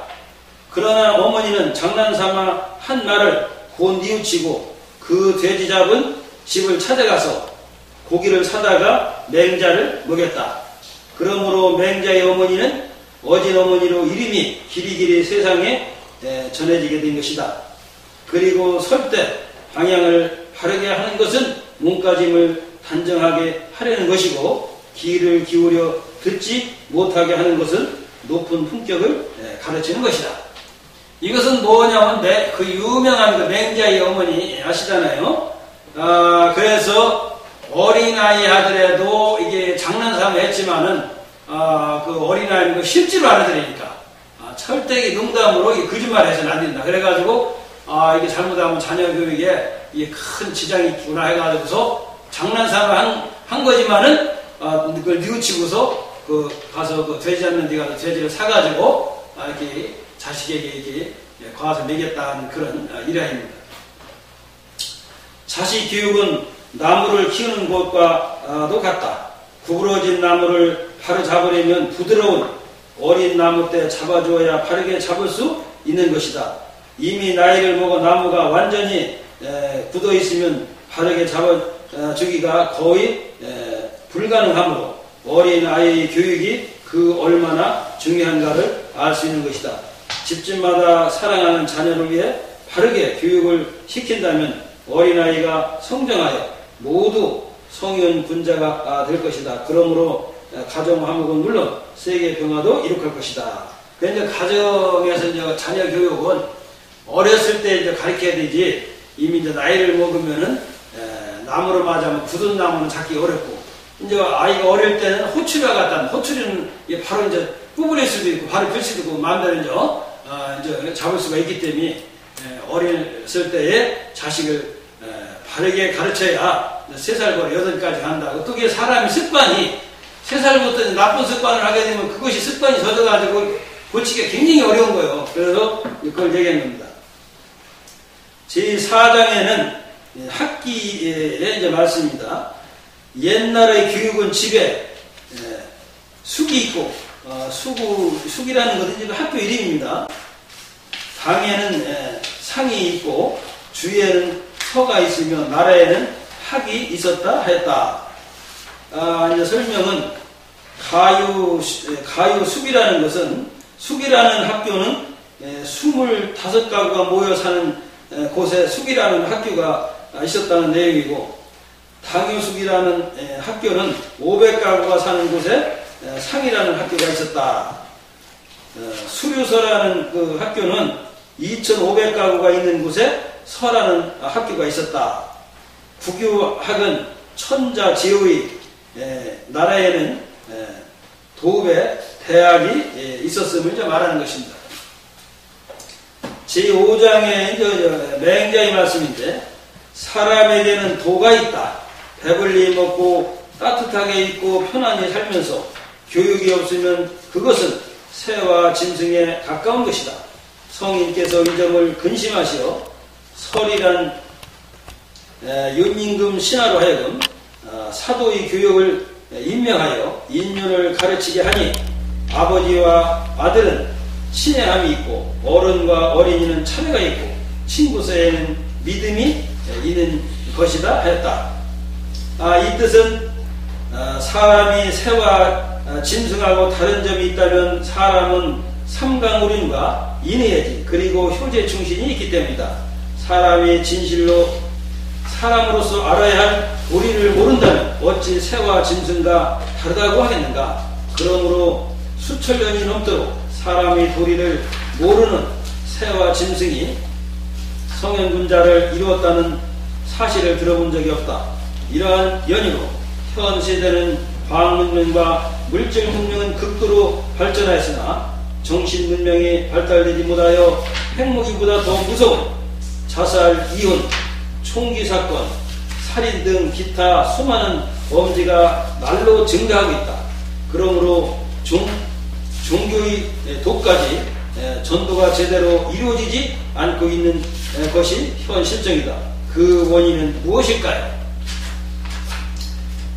[SPEAKER 1] 그러나 어머니는 장난삼아 한 말을 곧 뉘우치고 그 돼지 잡은 집을 찾아가서 고기를 사다가 맹자를 먹였다. 그러므로 맹자의 어머니는 어진 어머니로 이름이 길이길이 세상에 전해지게 된 것이다. 그리고 설 때 방향을 바르게 하는 것은 몸가짐을 단정하게 하려는 것이고 귀를 기울여 듣지 못하게 하는 것은 높은 품격을 가르치는 것이다. 이것은 뭐냐면 그 유명한 그 맹자의 어머니 아시잖아요. 그래서 어린아이 하더라도 이게 장난삼아 했지만은 그 어린아이는 실제로 알아들으니까 철저히 농담으로 거짓말 해서는 안 된다. 그래가지고 이게 잘못하면 자녀 교육에 이게 큰 지장이 있구나 해가지고서 장난삼아 한 거지만은 그걸 뉘우치고서 가서 그 돼지 잡는 데 가서 돼지를 사가지고 이렇게 자식에게 이렇게 가서 먹였다는 그런 일화입니다. 자식 교육은 나무를 키우는 것과도 같다. 구부러진 나무를 바로 잡으려면 부드러운 어린 나무 때 잡아주어야 바르게 잡을 수 있는 것이다. 이미 나이를 먹어 나무가 완전히 굳어 있으면 바르게 잡아주기가 거의 불가능하므로 어린 아이의 교육이 그 얼마나 중요한가를 알 수 있는 것이다. 집집마다 사랑하는 자녀를 위해 바르게 교육을 시킨다면 어린아이가 성장하여 모두 성현 군자가 될 것이다. 그러므로 가정 화목은 물론 세계 평화도 이룩할 것이다. 그런데 가정에서 이제 자녀 교육은 어렸을 때 이제 가르쳐야 되지, 이미 이제 나이를 먹으면은 나무로 맞으면 굳은 나무는 잡기 어렵고, 이제 아이가 어릴 때는 호추가 같다는, 호추는 바로 이제 구부릴 수도 있고 바로 필 수도 있고 마음대로 이제 잡을 수가 있기 때문에 어렸을 때에 자식을 바르게 가르쳐야 3살부터 8까지 간다. 어떻게 사람이 습관이 3살부터 나쁜 습관을 하게 되면 그것이 습관이 젖어가지고 고치기가 굉장히 어려운 거예요. 그래서 그걸 얘기한 겁니다. 제4장에는 학기의 이제 말씀입니다. 옛날의 교육은 집에 숙이 있고, 숙이라는 것은 이제 학교 이름입니다. 방에는 상이 있고, 주위에는 서가 있으며, 나라에는 학이 있었다 하였다. 이제 설명은 가유숙이라는 것은, 숙이라는 학교는 25가구가 모여 사는 곳에 숙이라는 학교가 있었다는 내용이고, 당유숙이라는 학교는 500가구가 사는 곳에 상이라는 학교가 있었다. 수류서라는 그 학교는 2500가구가 있는 곳에 서라는 학교가 있었다. 국유학은 천자제의 나라에는 도읍에 대학이 있었음을 이제 말하는 것입니다. 제5장의 맹자의 말씀인데, 사람에게는 도가 있다. 배불리 먹고 따뜻하게 입고 편안히 살면서 교육이 없으면 그것은 새와 짐승에 가까운 것이다. 성인께서 이 점을 근심하시어 설이란 윤임금 신하로 하여금 사도의 교육을 임명하여 인륜을 가르치게 하니 아버지와 아들은 친애함이 있고 어른과 어린이는 차례가 있고 친구 사이에는 믿음이 있는 것이다 하였다. 이 뜻은 사람이 새와 짐승하고 다른 점이 있다면 사람은 삼강우륜과 인의예지 그리고 효제 충신이 있기 때문이다. 사람이 진실로 사람으로서 알아야 할 도리를 모른다면 어찌 새와 짐승과 다르다고 하겠는가. 그러므로 수천 년이 넘도록 사람의 도리를 모르는 새와 짐승이 성현군자를 이루었다는 사실을 들어본 적이 없다. 이러한 연유로 현 세대는 과학문명과 물질문명은 극도로 발전하였으나 정신문명이 발달되지 못하여 핵무기보다 더 무서운 자살, 이혼, 총기사건, 살인 등 기타 수많은 범죄가 날로 증가하고 있다. 그러므로 종교의 도까지 전도가 제대로 이루어지지 않고 있는 것이 현 실정이다. 그 원인은 무엇일까요?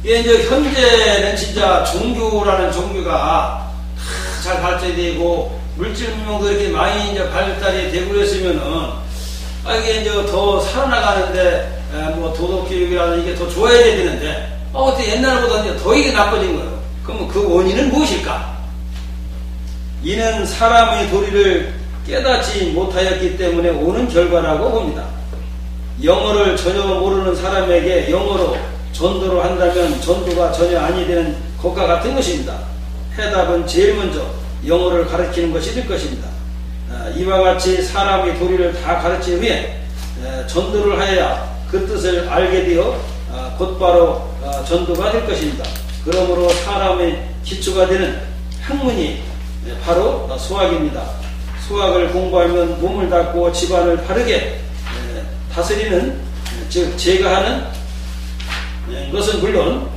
[SPEAKER 1] 이제 현재는 진짜 종교라는 종교가 잘 발전되고 물질 문명도 이렇게 많이 이제 발달이 되고 그랬으면은 이게 이제 더 살아나가는데 뭐 도덕 교육이라는 이게 더 좋아야 되는데 어떻게 옛날보다 이제 더 이게 나빠진 거예요. 그러면 그 원인은 무엇일까? 이는 사람의 도리를 깨닫지 못하였기 때문에 오는 결과라고 봅니다. 영어를 전혀 모르는 사람에게 영어로 전도를 한다면 전도가 전혀 아니 되는 것과 같은 것입니다. 해답은 제일 먼저 영어를 가르치는 것이 될 것입니다. 이와 같이 사람의 도리를 다 가르친 후에 전도를 하여야 그 뜻을 알게 되어 곧바로 전도가 될 것입니다. 그러므로 사람의 기초가 되는 학문이 바로 수학입니다. 수학을 공부하면 몸을 닦고 집안을 바르게 다스리는, 즉 제가하는 것은 물론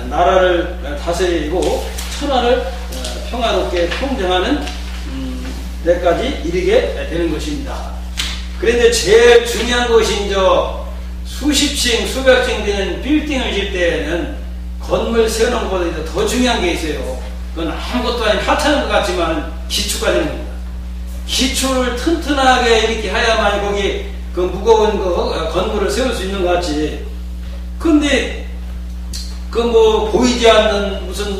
[SPEAKER 1] 나라를 다스리고 천하를 평화롭게 평정하는 데까지 이르게 되는 것입니다. 그런데 제일 중요한 것이 이제 수십 층, 수백 층 되는 빌딩을 질 때는 건물 세우는 것보다 더 중요한 게 있어요. 그건 아무것도 아닌 하찮은 것 같지만 기초가 되는 겁니다. 기초를 튼튼하게 이렇게 해야만 거기 그 무거운 거 건물을 세울 수 있는 것 같지. 근데 그 뭐 보이지 않는 무슨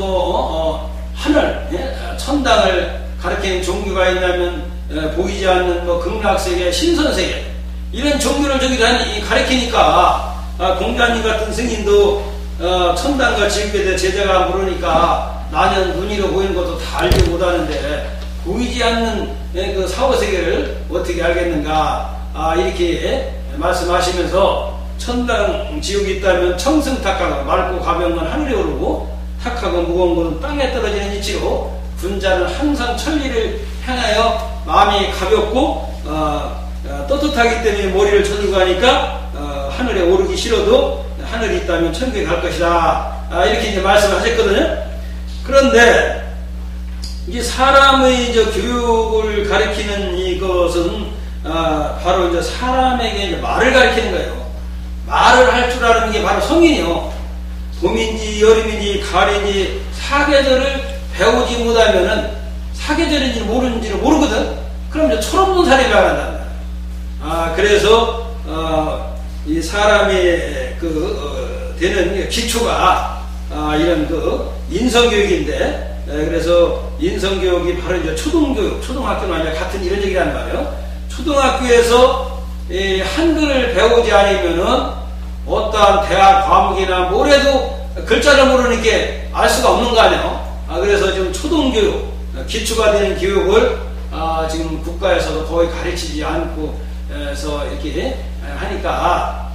[SPEAKER 1] 하늘, 천당을 가리키는 종교가 있냐면 보이지 않는 뭐 극락세계, 신선세계 이런 종교를 저기 가리키니까 공자님 같은 승인도 천당과 지옥에 제자가 물으니까 나는 눈이로 보이는 것도 다 알지 못하는데 보이지 않는 그 사후세계를 어떻게 알겠는가 이렇게 말씀하시면서 천당 지옥이 있다면 청승탁하고 맑고 가벼운 건 하늘에 오르고 탁하고 무거운 건 땅에 떨어지는 이치로 군자는 항상 천리를 향하여 마음이 가볍고 떳떳하기 때문에 머리를 쳐들고 하니까 하늘에 오르기 싫어도 하늘이 있다면 천국에 갈 것이다. 이렇게 이제 말씀을 하셨거든요. 그런데 이제 사람의 이제 교육을 가리키는 이것은 바로 이제 사람에게 이제 말을 가리키는 거예요. 말을 할 줄 아는 게 바로 성인이요. 봄인지 여름인지 가을인지 사계절을 배우지 못하면은 사계절인지 모르는지를 모르거든. 그럼 이제 철없는 사례가 한단 말이야. 그래서 이 사람의 되는 기초가 이런 인성교육인데, 그래서 인성교육이 바로 이제 초등교육, 초등학교는 아니라 같은 이런 얘기라는 말이에요. 초등학교에서 이 한글을 배우지 않으면은 어떠한 대학 과목이나 뭐래도 글자를 모르니까 알 수가 없는 거 아니에요. 그래서 지금 초등교육, 기초가 되는 교육을 지금 국가에서도 거의 가르치지 않고 해서 이렇게 하니까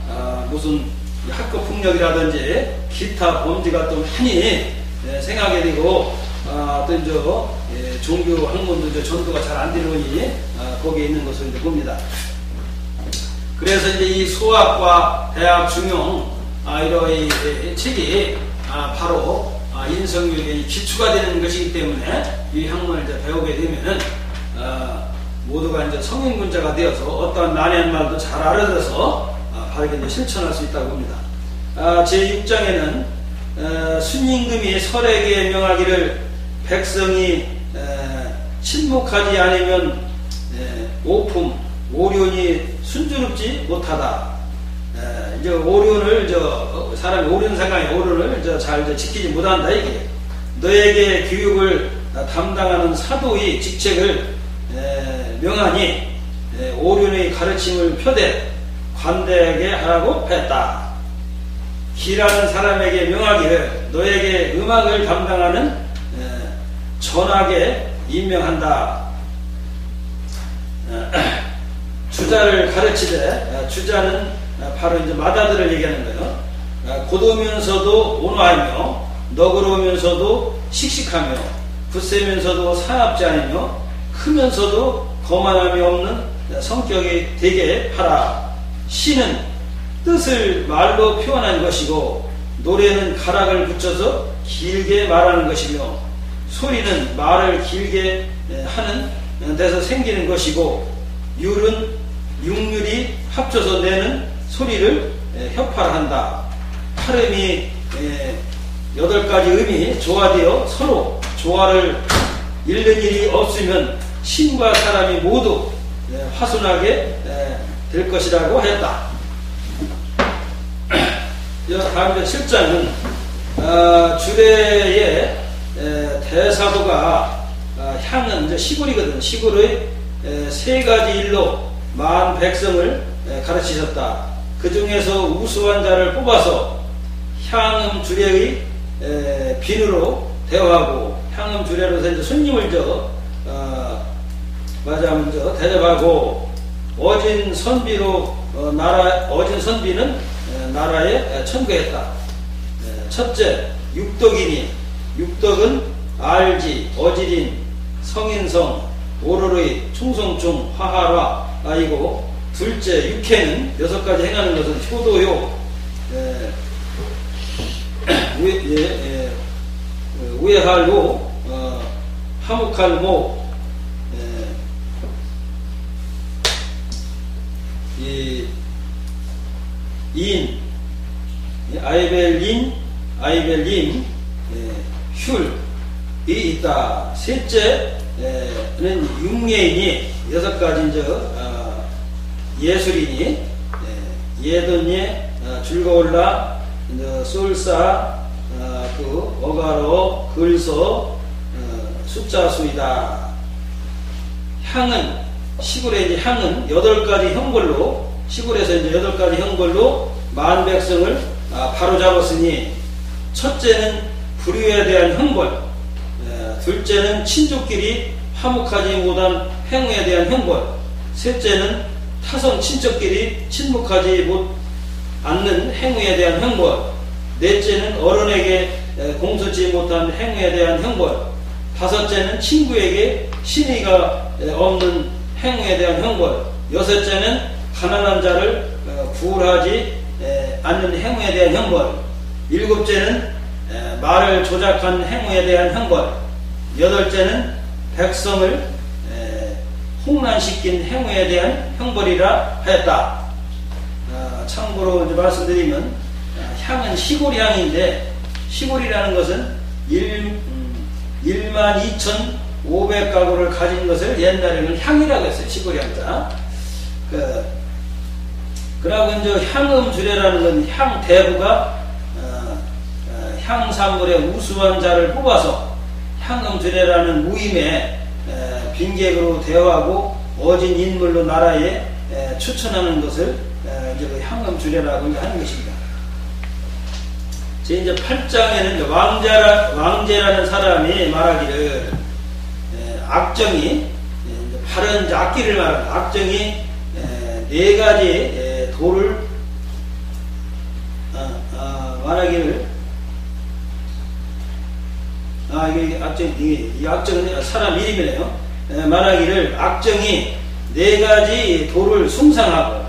[SPEAKER 1] 무슨 학교 폭력이라든지 기타 범죄가 또 많이 생각이 되고 또 이제 종교 학문도 이제 전도가 잘 안 되느니 거기에 있는 것을 이제 봅니다. 그래서 이제 이 수학과 대학 중용 이러한 책이 바로 인성교육의 기초가 되는 것이기 때문에 이 학문을 이제 배우게 되면은 모두가 이제 성인군자가 되어서 어떠한 난해한 말도 잘 알아들어서 바르게 이제 실천할 수 있다고 봅니다. 제6장에는 순임금이 설에게 명하기를 백성이 침묵하지 않으면 오품 오륜이 순조롭지 못하다. 이제 오륜을 사람이 오륜 상강의 오륜을 잘 지키지 못한다 이게. 너에게 교육을 담당하는 사도의 직책을 명하니 오륜의 가르침을 표대 관대하게 하라고 했다. 기라는 사람에게 명하기를 너에게 음악을 담당하는 전하게 임명한다. 주자를 가르치되 주자는 바로 이제 마다들을 얘기하는 거예요. 곧으면서도 온화하며 너그러우면서도 씩씩하며 굳세면서도 사납지 않으며 크면서도 거만함이 없는 성격이 되게 하라. 시는 뜻을 말로 표현하는 것이고 노래는 가락을 붙여서 길게 말하는 것이며 소리는 말을 길게 하는 데서 생기는 것이고 율은 육률이 합쳐서 내는 소리를 협파한다. 발음이 8가지 음이 조화되어 서로 조화를 잃는 일이 없으면 신과 사람이 모두 화순하게 될 것이라고 했다. 다음 7장은 주례의 대사도가 향은 이제 시골이거든. 시골의 3가지 일로 만 백성을 가르치셨다. 그 중에서 우수한 자를 뽑아서 향음 주례의 빈으로 대화하고 향음 주례로서 이제 손님을 대접하고 어진 선비로 어진 선비는 나라에 천거했다. 첫째 육덕이니 육덕은 알지 어지린 성인성 오로의 충성충 화하라이고 둘째 육해는 6가지 행하는 것은 효도요 우회할로 화목할모 아이벨림 휼이 있다. 셋째는 육예이니 6가지 예술이니 예돈예 즐거울라 쏠사 어가로 글서 숫자수이다. 향은 시골에 이제 향은 8가지 형벌로 시골에서 이제 8가지 형벌로 만 백성을 바로잡았으니 첫째는 불의에 대한 형벌, 둘째는 친족끼리 화목하지 못한 행위에 대한 형벌, 셋째는 타성 친척끼리 친목하지 않는 행위에 대한 형벌, 넷째는 어른에게 공수치 못한 행위에 대한 형벌, 다섯째는 친구에게 신의가 없는 행위에 대한 형벌, 여섯째는 가난한 자를 구울하지 않는 행위에 대한 형벌, 일곱째는 말을 조작한 행위에 대한 형벌, 여덟째는 백성을 홍난시킨 행위에 대한 형벌이라 하였다. 참고로 이제 말씀드리면 향은 시골 향인데 시골이라는 것은 12,500가구를 가진 것을 옛날에는 향이라고 했어요. 시골 향자. 그러고 이제 향음 주례라는 건 향 대부가 향산물의 우수한 자를 뽑아서 향음 주례라는 무임에 빈객으로 대화하고 어진 인물로 나라에 추천하는 것을 이제 그 향음 주례라고 하는 것입니다. 이제 8장에는 왕제라는 사람이 말하기를 악정이 바른 악기를 말하는 악정이 4가지 돌을 말하기를 이 악정은 사람 이름이네요. 말하기를 악정이 4가지 돌을 숭상하고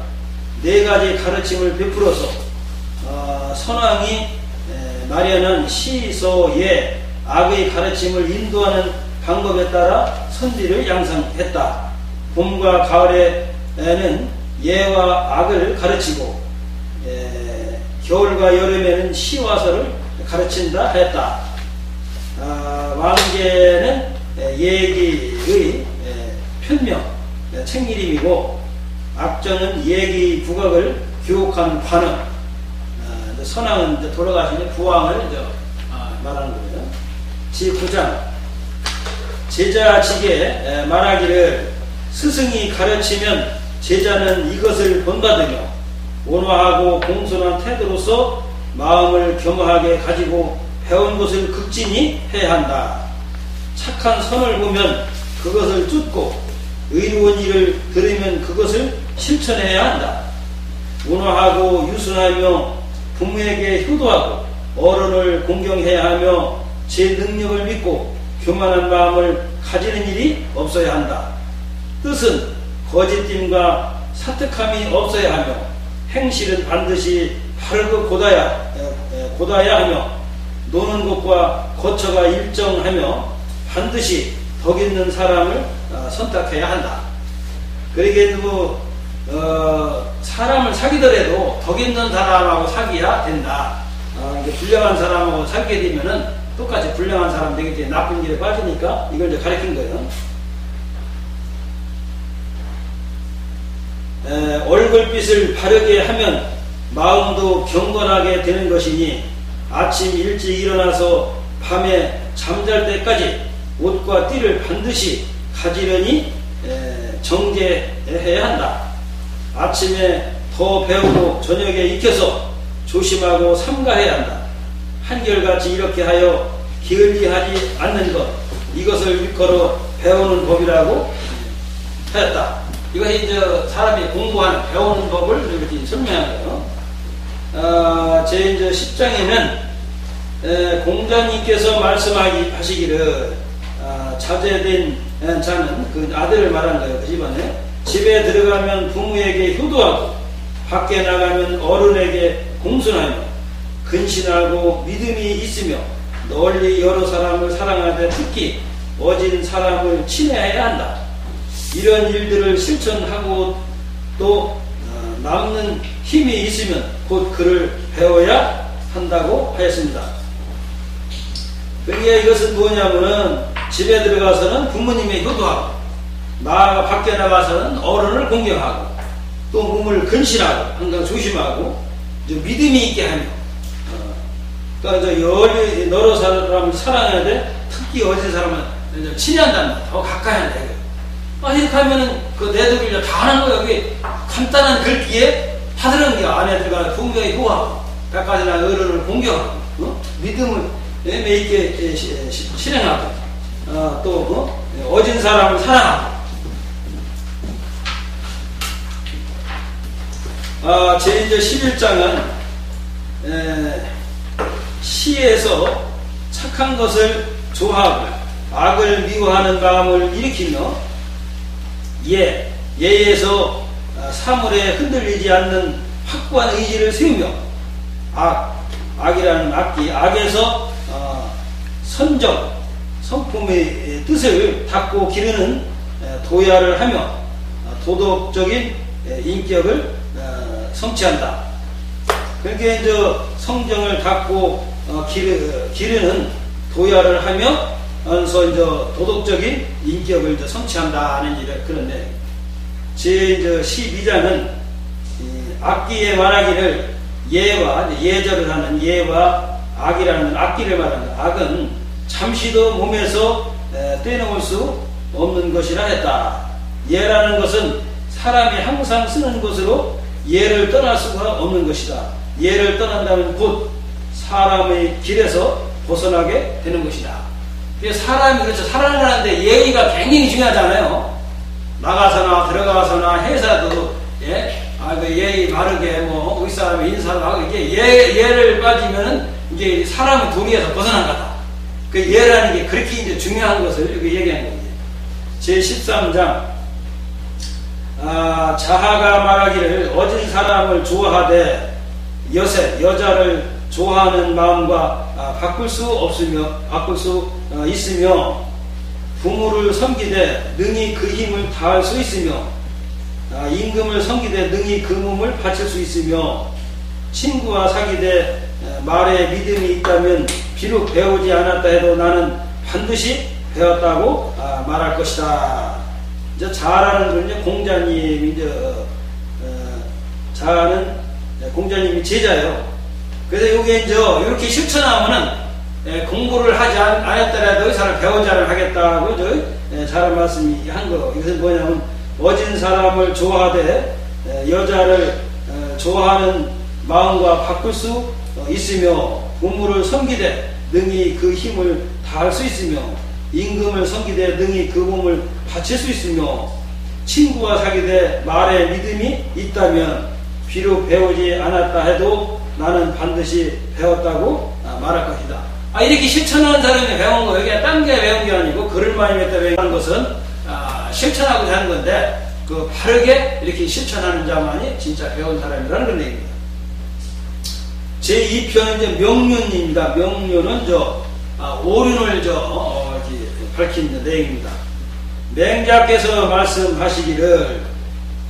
[SPEAKER 1] 4가지 가르침을 베풀어서 선왕이 마련한 시소예 악의 가르침을 인도하는 방법에 따라 선비를 양성했다. 봄과 가을에는 예와 악을 가르치고 겨울과 여름에는 시와서를 가르친다 했다. 왕계는 예기의 편명, 챙기림이고 악전은 예기 국악을 교육한 관음. 선왕은 이제 돌아가시는 부왕을 이제 말하는 거예요. 제9장 제자직에 말하기를 스승이 가르치면 제자는 이것을 본받으며 온화하고 공손한 태도로서 마음을 겸허하게 가지고 배운 것을 극진히 해야 한다. 착한 선을 보면 그것을 쫓고 의로운 일을 들으면 그것을 실천해야 한다. 온화하고 유순하며 부모에게 효도하고 어른을 공경해야 하며 제 능력을 믿고 교만한 마음을 가지는 일이 없어야 한다. 뜻은 거짓됨과 사특함이 없어야 하며 행실은 반드시 바르고 곧아야 하며 노는 것과 거처가 일정하며 반드시 덕 있는 사람을 선택해야 한다. 그러게 사람을 사귀더라도 덕 있는 사람하고 사귀어야 된다. 이제 불량한 사람하고 사귀게 되면은 똑같이 불량한 사람 되기 때문에 나쁜 길에 빠지니까 이걸 이제 가르친 거예요. 얼굴빛을 바르게 하면 마음도 경건하게 되는 것이니 아침 일찍 일어나서 밤에 잠잘 때까지 옷과 띠를 반드시 가지런히 정제해야 한다. 아침에 더 배우고 저녁에 익혀서 조심하고 삼가해야 한다. 한결같이 이렇게 하여 게을리하지 않는 것, 이것을 일컬어 배우는 법이라고 하였다. 이것이 이제 사람이 공부하는 배우는 법을 이렇게 설명한 거예요. 제 이제 10장에는 공자님께서 말씀하시기를 자제된 자는 그 아들을 말한 거예요. 그 집안에 집에 들어가면 부모에게 효도하고 밖에 나가면 어른에게 공손하며 근신하고 믿음이 있으며 널리 여러 사람을 사랑하되 특히 어진 사람을 친애해야 한다. 이런 일들을 실천하고 또 남는 힘이 있으면 곧 그를 배워야 한다고 하였습니다. 그러니까 이것은 뭐냐면은 집에 들어가서는 부모님의 효도하고 나아가 밖에 나가서는 어른을 공경하고 또 몸을 근신하고 항상 조심하고 믿음이 있게 하며 그러니까 여러 사람을 사랑해야 돼. 특히 어진 사람은 친애한다는 말, 더 가까이 한다. 이렇게 하면은 그 내들이 다 하는 거야. 여기 간단한 글귀에 다 들은 게 안에 들어가 부모의 효하고 백가지나 어른을 공경하고 믿음을 매매 있게 실행하고 또 어진 사람을 사랑하고 제 이제 11장은 시에서 착한 것을 좋아하고 악을 미워하는 마음을 일으키며 예에서 사물에 흔들리지 않는 확고한 의지를 세우며 악이라는 악에서 선정 성품의 뜻을 닦고 기르는 도야를 하며 도덕적인 인격을 성취한다. 그렇게 이제 성정을 닦고 기르는 도야를 하며 이제 도덕적인 인격을 이제 성취한다는 그런데 제 이제 12장은 악기에 말하기를 예절을 하는 예와 악이라는 악기를 말한다. 악은 잠시도 몸에서 떼놓을 수 없는 것이라 했다. 예라는 것은 사람이 항상 쓰는 것으로 예를 떠날 수가 없는 것이다. 예를 떠난다면 곧 사람의 길에서 벗어나게 되는 것이다. 사람이 그렇죠. 살아가는데 예의가 굉장히 중요하잖아요. 나가서나 들어가서나 회사도 그 예의 바르게 윗사람이 인사를 하고 이게 예를 빠지면은 이제 사람의 도리에서 벗어난 거다. 그 예라는 게 그렇게 이제 중요한 것을 여기 얘기하는 겁니다. 제 13장 자하가 말하기를 어진 사람을 좋아하되 여자를 좋아하는 마음과 바꿀 수 있으며 부모를 섬기되 능히 그 힘을 다할 수 있으며 임금을 섬기되 능히 그 몸을 바칠 수 있으며 친구와 사귀되 말에 믿음이 있다면 비록 배우지 않았다 해도 나는 반드시 배웠다고 말할 것이다. 이제 자라는 건 공자님이 자는 공자님이 제자예요. 그래서 이게 이제 이렇게 실천하면은 공부를 하지 않았더라도 의사를 배우자를 하겠다고 잘한 말씀이 한 거. 이것은 뭐냐면 어진 사람을 좋아하되 여자를 좋아하는 마음과 바꿀 수 있으며 부모를 섬기되 능히 그 힘을 다할 수 있으며 임금을 섬기되 능히 그 몸을 바칠 수 있으며 친구와 사귀되 말에 믿음이 있다면 비록 배우지 않았다 해도 나는 반드시 배웠다고 말할 것이다. 이렇게 실천하는 사람이 배운 거, 여기가 딴 게 배운 게 아니고 글을 많이 맺다 배운 것은 실천하고 하는 건데 그 바르게 이렇게 실천하는 자만이 진짜 배운 사람이라는 그런 얘기입니다. 제2편은 이제 명륜입니다. 명륜은 오륜을 밝힌 내용입니다. 맹자께서 말씀하시기를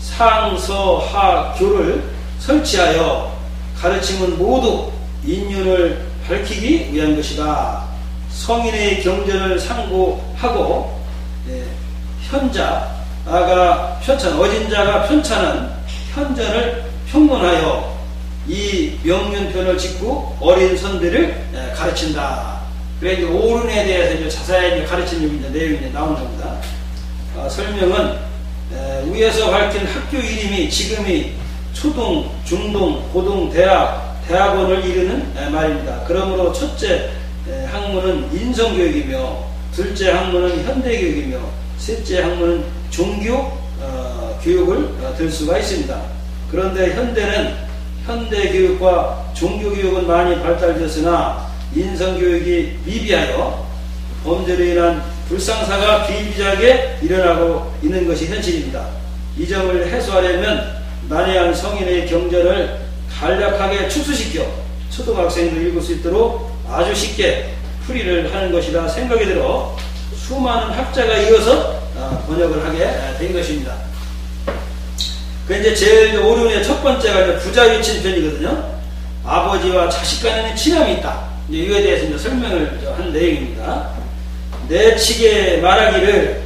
[SPEAKER 1] 상서하교를 설치하여 가르침은 모두 인륜을 밝히기 위한 것이다. 성인의 경전을 상고하고 현자가 편찬, 어진 자가 편찬한 현전을 평론하여 이 명륜편을 짓고 어린 선비를 가르친다. 그래서 오륜에 대해서 자세히 가르치는 내용이 나온 겁니다. 설명은 위에서 밝힌 학교 이름이 지금이 초동, 중동, 고동, 대학원을 이르는 말입니다. 그러므로 첫째 학문은 인성교육이며 둘째 학문은 현대교육이며 셋째 학문은 종교 교육을 들 수가 있습니다. 그런데 현대교육과 종교교육은 많이 발달되었으나 인성교육이 미비하여 범죄로 인한 불상사가 비일비재하게 일어나고 있는 것이 현실입니다. 이 점을 해소하려면 난해한 성인의 경전을 간략하게 축소시켜 초등학생도 읽을 수 있도록 아주 쉽게 풀이를 하는 것이라 생각이 들어 수많은 학자가 이어서 번역을 하게 된 것입니다. 그 이제 제일 오륜의 첫 번째가 이제 부자유친 편이거든요. 아버지와 자식 간에는 친함이 있다. 이에 대해서 이제 설명을 한 내용입니다. 내치게 말하기를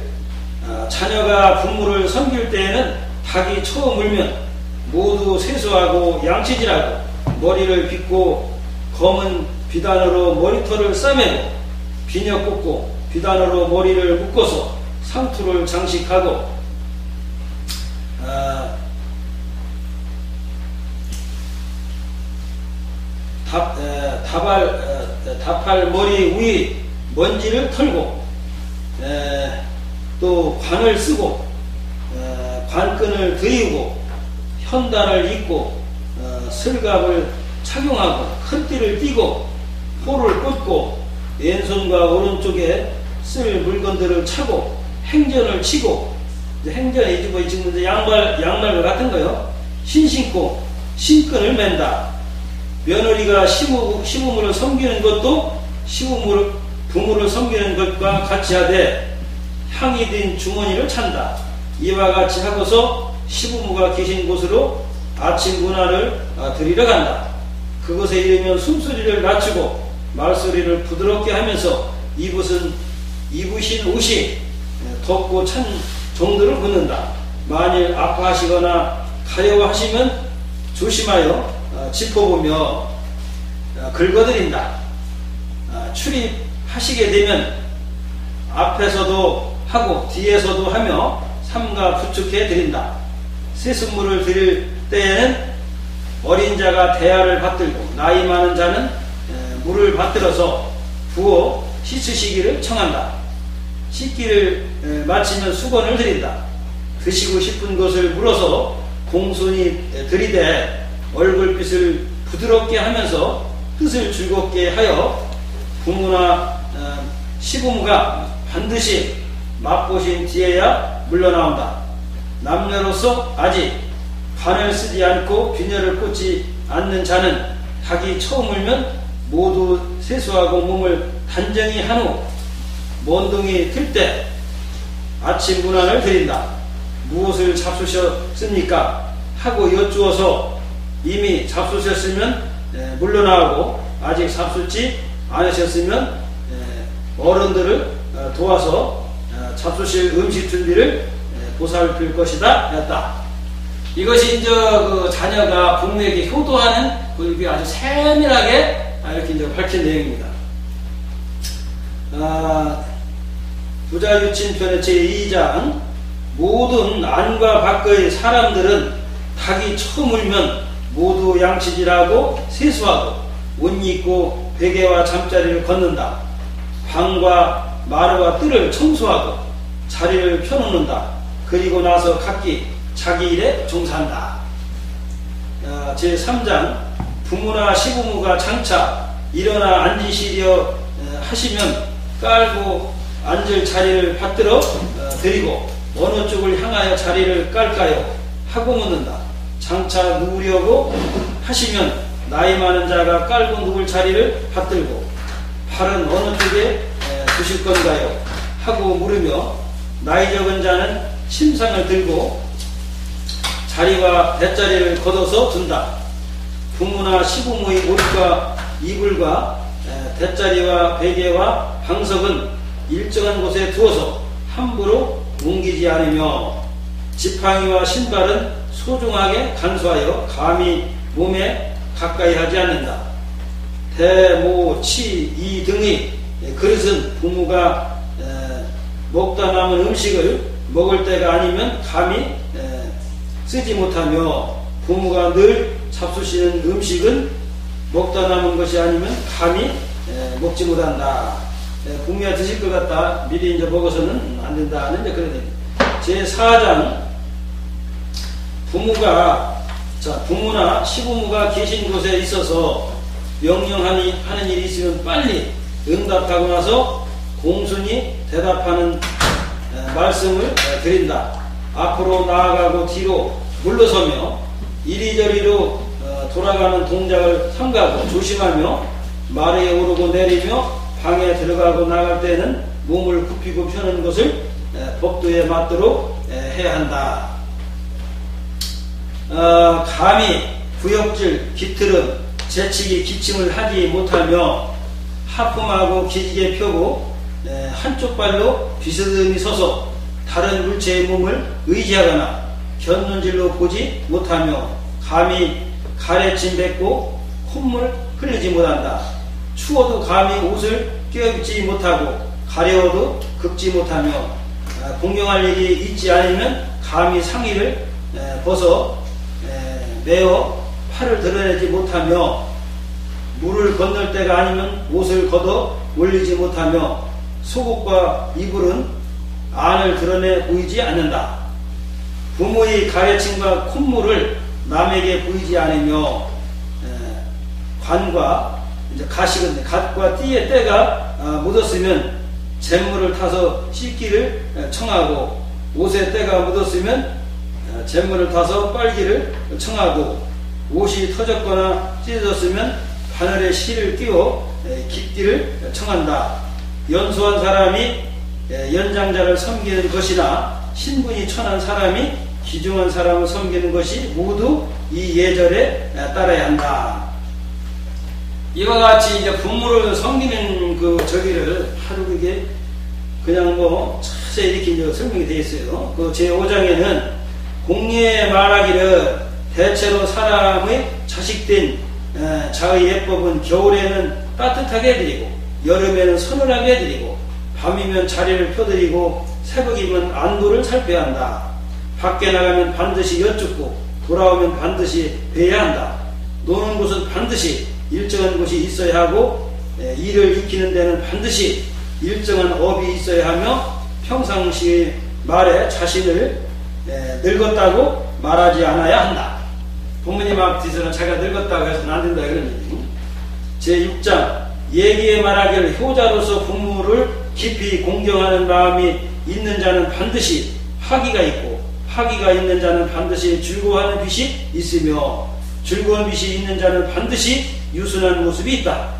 [SPEAKER 1] 자녀가 부모를 섬길 때에는 닭이 처음 울면 모두 세수하고 양치질하고 머리를 빗고 검은 비단으로 머리털을 싸매고 비녀 꽂고 비단으로 머리를 묶어서 상투를 장식하고 다팔 머리 위 먼지를 털고 또 관을 쓰고 관끈을 드리우고 현단을 입고 슬갑을 착용하고 큰띠를 띠고 포를 꽂고 왼손과 오른쪽에 쓸 물건들을 차고 행전을 치고 행전에 지금 양말 같은 거요. 신고 신끈을 맨다. 며느리가 시부모를 섬기는 것도 부모를 섬기는 것과 같이 하되 향이 든 주머니를 찬다. 이와 같이 하고서 시부모가 계신 곳으로 아침 문화를 드리러 간다. 그곳에 이르면 숨소리를 낮추고 말소리를 부드럽게 하면서 입으신 옷이 덥고 찬 정도를 붓는다. 만일 아파하시거나 가려워하시면 조심하여 짚어보며 긁어드린다. 출입하시게 되면 앞에서도 하고 뒤에서도 하며 삼가 부축해 드린다. 세숫물을 드릴 때에는 어린 자가 대야를 받들고 나이 많은 자는 물을 받들어서 부어 씻으시기를 청한다. 씻기를 마치면 수건을 드린다. 드시고 싶은 것을 물어서 공손히 들이대 얼굴빛을 부드럽게 하면서 뜻을 즐겁게 하여 부모나 시부모가 반드시 맛보신 뒤에야 물러나온다. 남녀로서 아직 관을 쓰지 않고 비녀를 꽂지 않는 자는 닭이 처음 울면 모두 세수하고 몸을 단정히 한 후 먼둥이 틀 때 아침 문안을 드린다. 무엇을 잡수셨습니까? 하고 여쭈어서 이미 잡수셨으면 물러나고 아직 잡수지 않으셨으면 어른들을 도와서 잡수실 음식 준비를 보살필 것이다 했다. 이것이 이제 그 자녀가 부모에게 효도하는 그 아주 세밀하게 이렇게 이제 밝힌 내용입니다. 부자유친편의 제2장 모든 안과 밖의 사람들은 닭이 처음 울면 모두 양치질하고 세수하고 옷 입고 베개와 잠자리를 걷는다. 방과 마루와 뜰을 청소하고 자리를 펴놓는다. 그리고 나서 각기 자기 일에 종사한다. 제3장 부모나 시부모가 장차 일어나 앉으시려 하시면 깔고 앉을 자리를 받들어 드리고 어느 쪽을 향하여 자리를 깔까요? 하고 묻는다. 장차 누우려고 하시면 나이 많은 자가 깔고 누울 자리를 받들고 팔은 어느 쪽에 두실 건가요? 하고 물으며 나이 적은 자는 침상을 들고 자리와 뱃자리를 걷어서 둔다. 부모나 시부모의 옷과 이불과 뱃자리와 베개와 방석은 일정한 곳에 두어서 함부로 옮기지 않으며 지팡이와 신발은 소중하게 간수하여 감히 몸에 가까이 하지 않는다. 대, 모, 치, 이 등의 그릇은 부모가 먹다 남은 음식을 먹을 때가 아니면 감히 쓰지 못하며 부모가 늘 잡수시는 음식은 먹다 남은 것이 아니면 감히 먹지 못한다. 부모가 드실 것 같다 미리 이제 먹어서는 안 된다는 이제 그런 얘기. 제4장 부모나 시부모가 계신 곳에 있어서 명령하는 일이 있으면 빨리 응답하고 나서 공순히 대답하는 말씀을 드린다. 앞으로 나아가고 뒤로 물러서며 이리저리로 돌아가는 동작을 삼가고 조심하며 말에 오르고 내리며 방에 들어가고 나갈 때는 몸을 굽히고 펴는 것을 법도에 맞도록 해야 한다. 감히 구역질, 기틀은 재치기 기침을 하지 못하며 하품하고 기지개 펴고 한쪽 발로 비스듬히 서서 다른 물체의 몸을 의지하거나 곁눈질로 보지 못하며 감히 가래침 뱉고 콧물 흘리지 못한다. 추워도 감히 옷을 껴입지 못하고 가려워도 긁지 못하며 공경할 일이 있지 않으면 감히 상의를 벗어 매어 팔을 드러내지 못하며 물을 건널 때가 아니면 옷을 걷어 올리지 못하며 속옷과 이불은 안을 드러내 보이지 않는다. 부모의 가래침과 콧물을 남에게 보이지 않으며 관과 가식은 갓과 띠의 때가 묻었으면 잿물을 타서 씻기를 청하고 옷에 때가 묻었으면 잿물을 타서 빨기를 청하고 옷이 터졌거나 찢어졌으면 바늘에 실을 끼워 깃기를 청한다. 연소한 사람이 연장자를 섬기는 것이나 신분이 천한 사람이 귀중한 사람을 섬기는 것이 모두 이 예절에 따라야 한다. 이와 같이 이제 부모를 섬기는 그 저기를 하루 이게 그냥 뭐 자세히 이렇게 이제 설명이 되어 있어요. 그 제5장에는 공예에 말하기를 대체로 사람의 자식된 자의 예법은 겨울에는 따뜻하게 해드리고 여름에는 서늘하게 해드리고 밤이면 자리를 펴드리고 새벽이면 안도를 살펴야 한다. 밖에 나가면 반드시 여쭙고 돌아오면 반드시 뵈야 한다. 노는 곳은 반드시 일정한 곳이 있어야 하고 일을 익히는 데는 반드시 일정한 업이 있어야 하며 평상시 말에 자신을 늙었다고 말하지 않아야 한다. 부모님 앞에서는 자기가 늙었다고 해서는 안 된다 이런 얘기. 제6장 예기에 말하기를 효자로서 부모를 깊이 공경하는 마음이 있는 자는 반드시 화기가 있고 화기가 있는 자는 반드시 즐거워하는 빛이 있으며 즐거운 빛이 있는 자는 반드시 유순한 모습이 있다.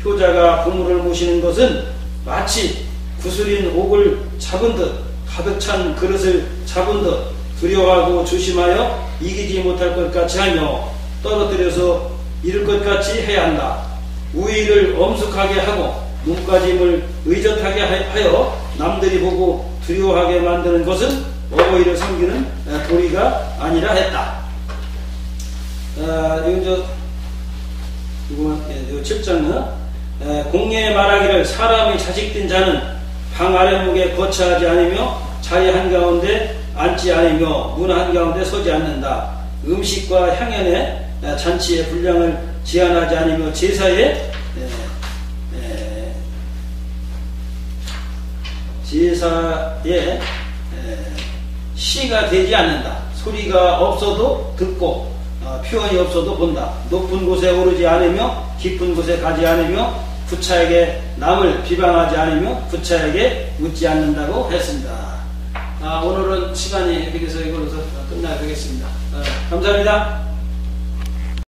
[SPEAKER 1] 효자가 부모를 모시는 것은 마치 구슬인 옥을 잡은 듯 가득 찬 그릇을 잡은 듯 두려워하고 조심하여 이기지 못할 것 같이 하며 떨어뜨려서 잃을 것 같이 해야 한다. 우위를 엄숙하게 하고 몸가짐을 의젓하게 하여 남들이 보고 두려워하게 만드는 것은 어버이를 섬기는 도리가 아니라 했다. 이거 7장은 공예에 말하기를 사람이 자식된 자는 방 아랫목에 거처하지 않으며 자리 한가운데 앉지 않으며 문 한가운데 서지 않는다. 음식과 향연의 잔치의 분량을 제한하지 않으며 제사의 시가 되지 않는다. 소리가 없어도 듣고 표현이 없어도 본다. 높은 곳에 오르지 않으며 깊은 곳에 가지 않으며 부차에게 남을 비방하지 않으며 부차에게 묻지 않는다고 했습니다. 오늘은 시간이 이렇게 돼서 이걸로 끝나야 되겠습니다. 감사합니다.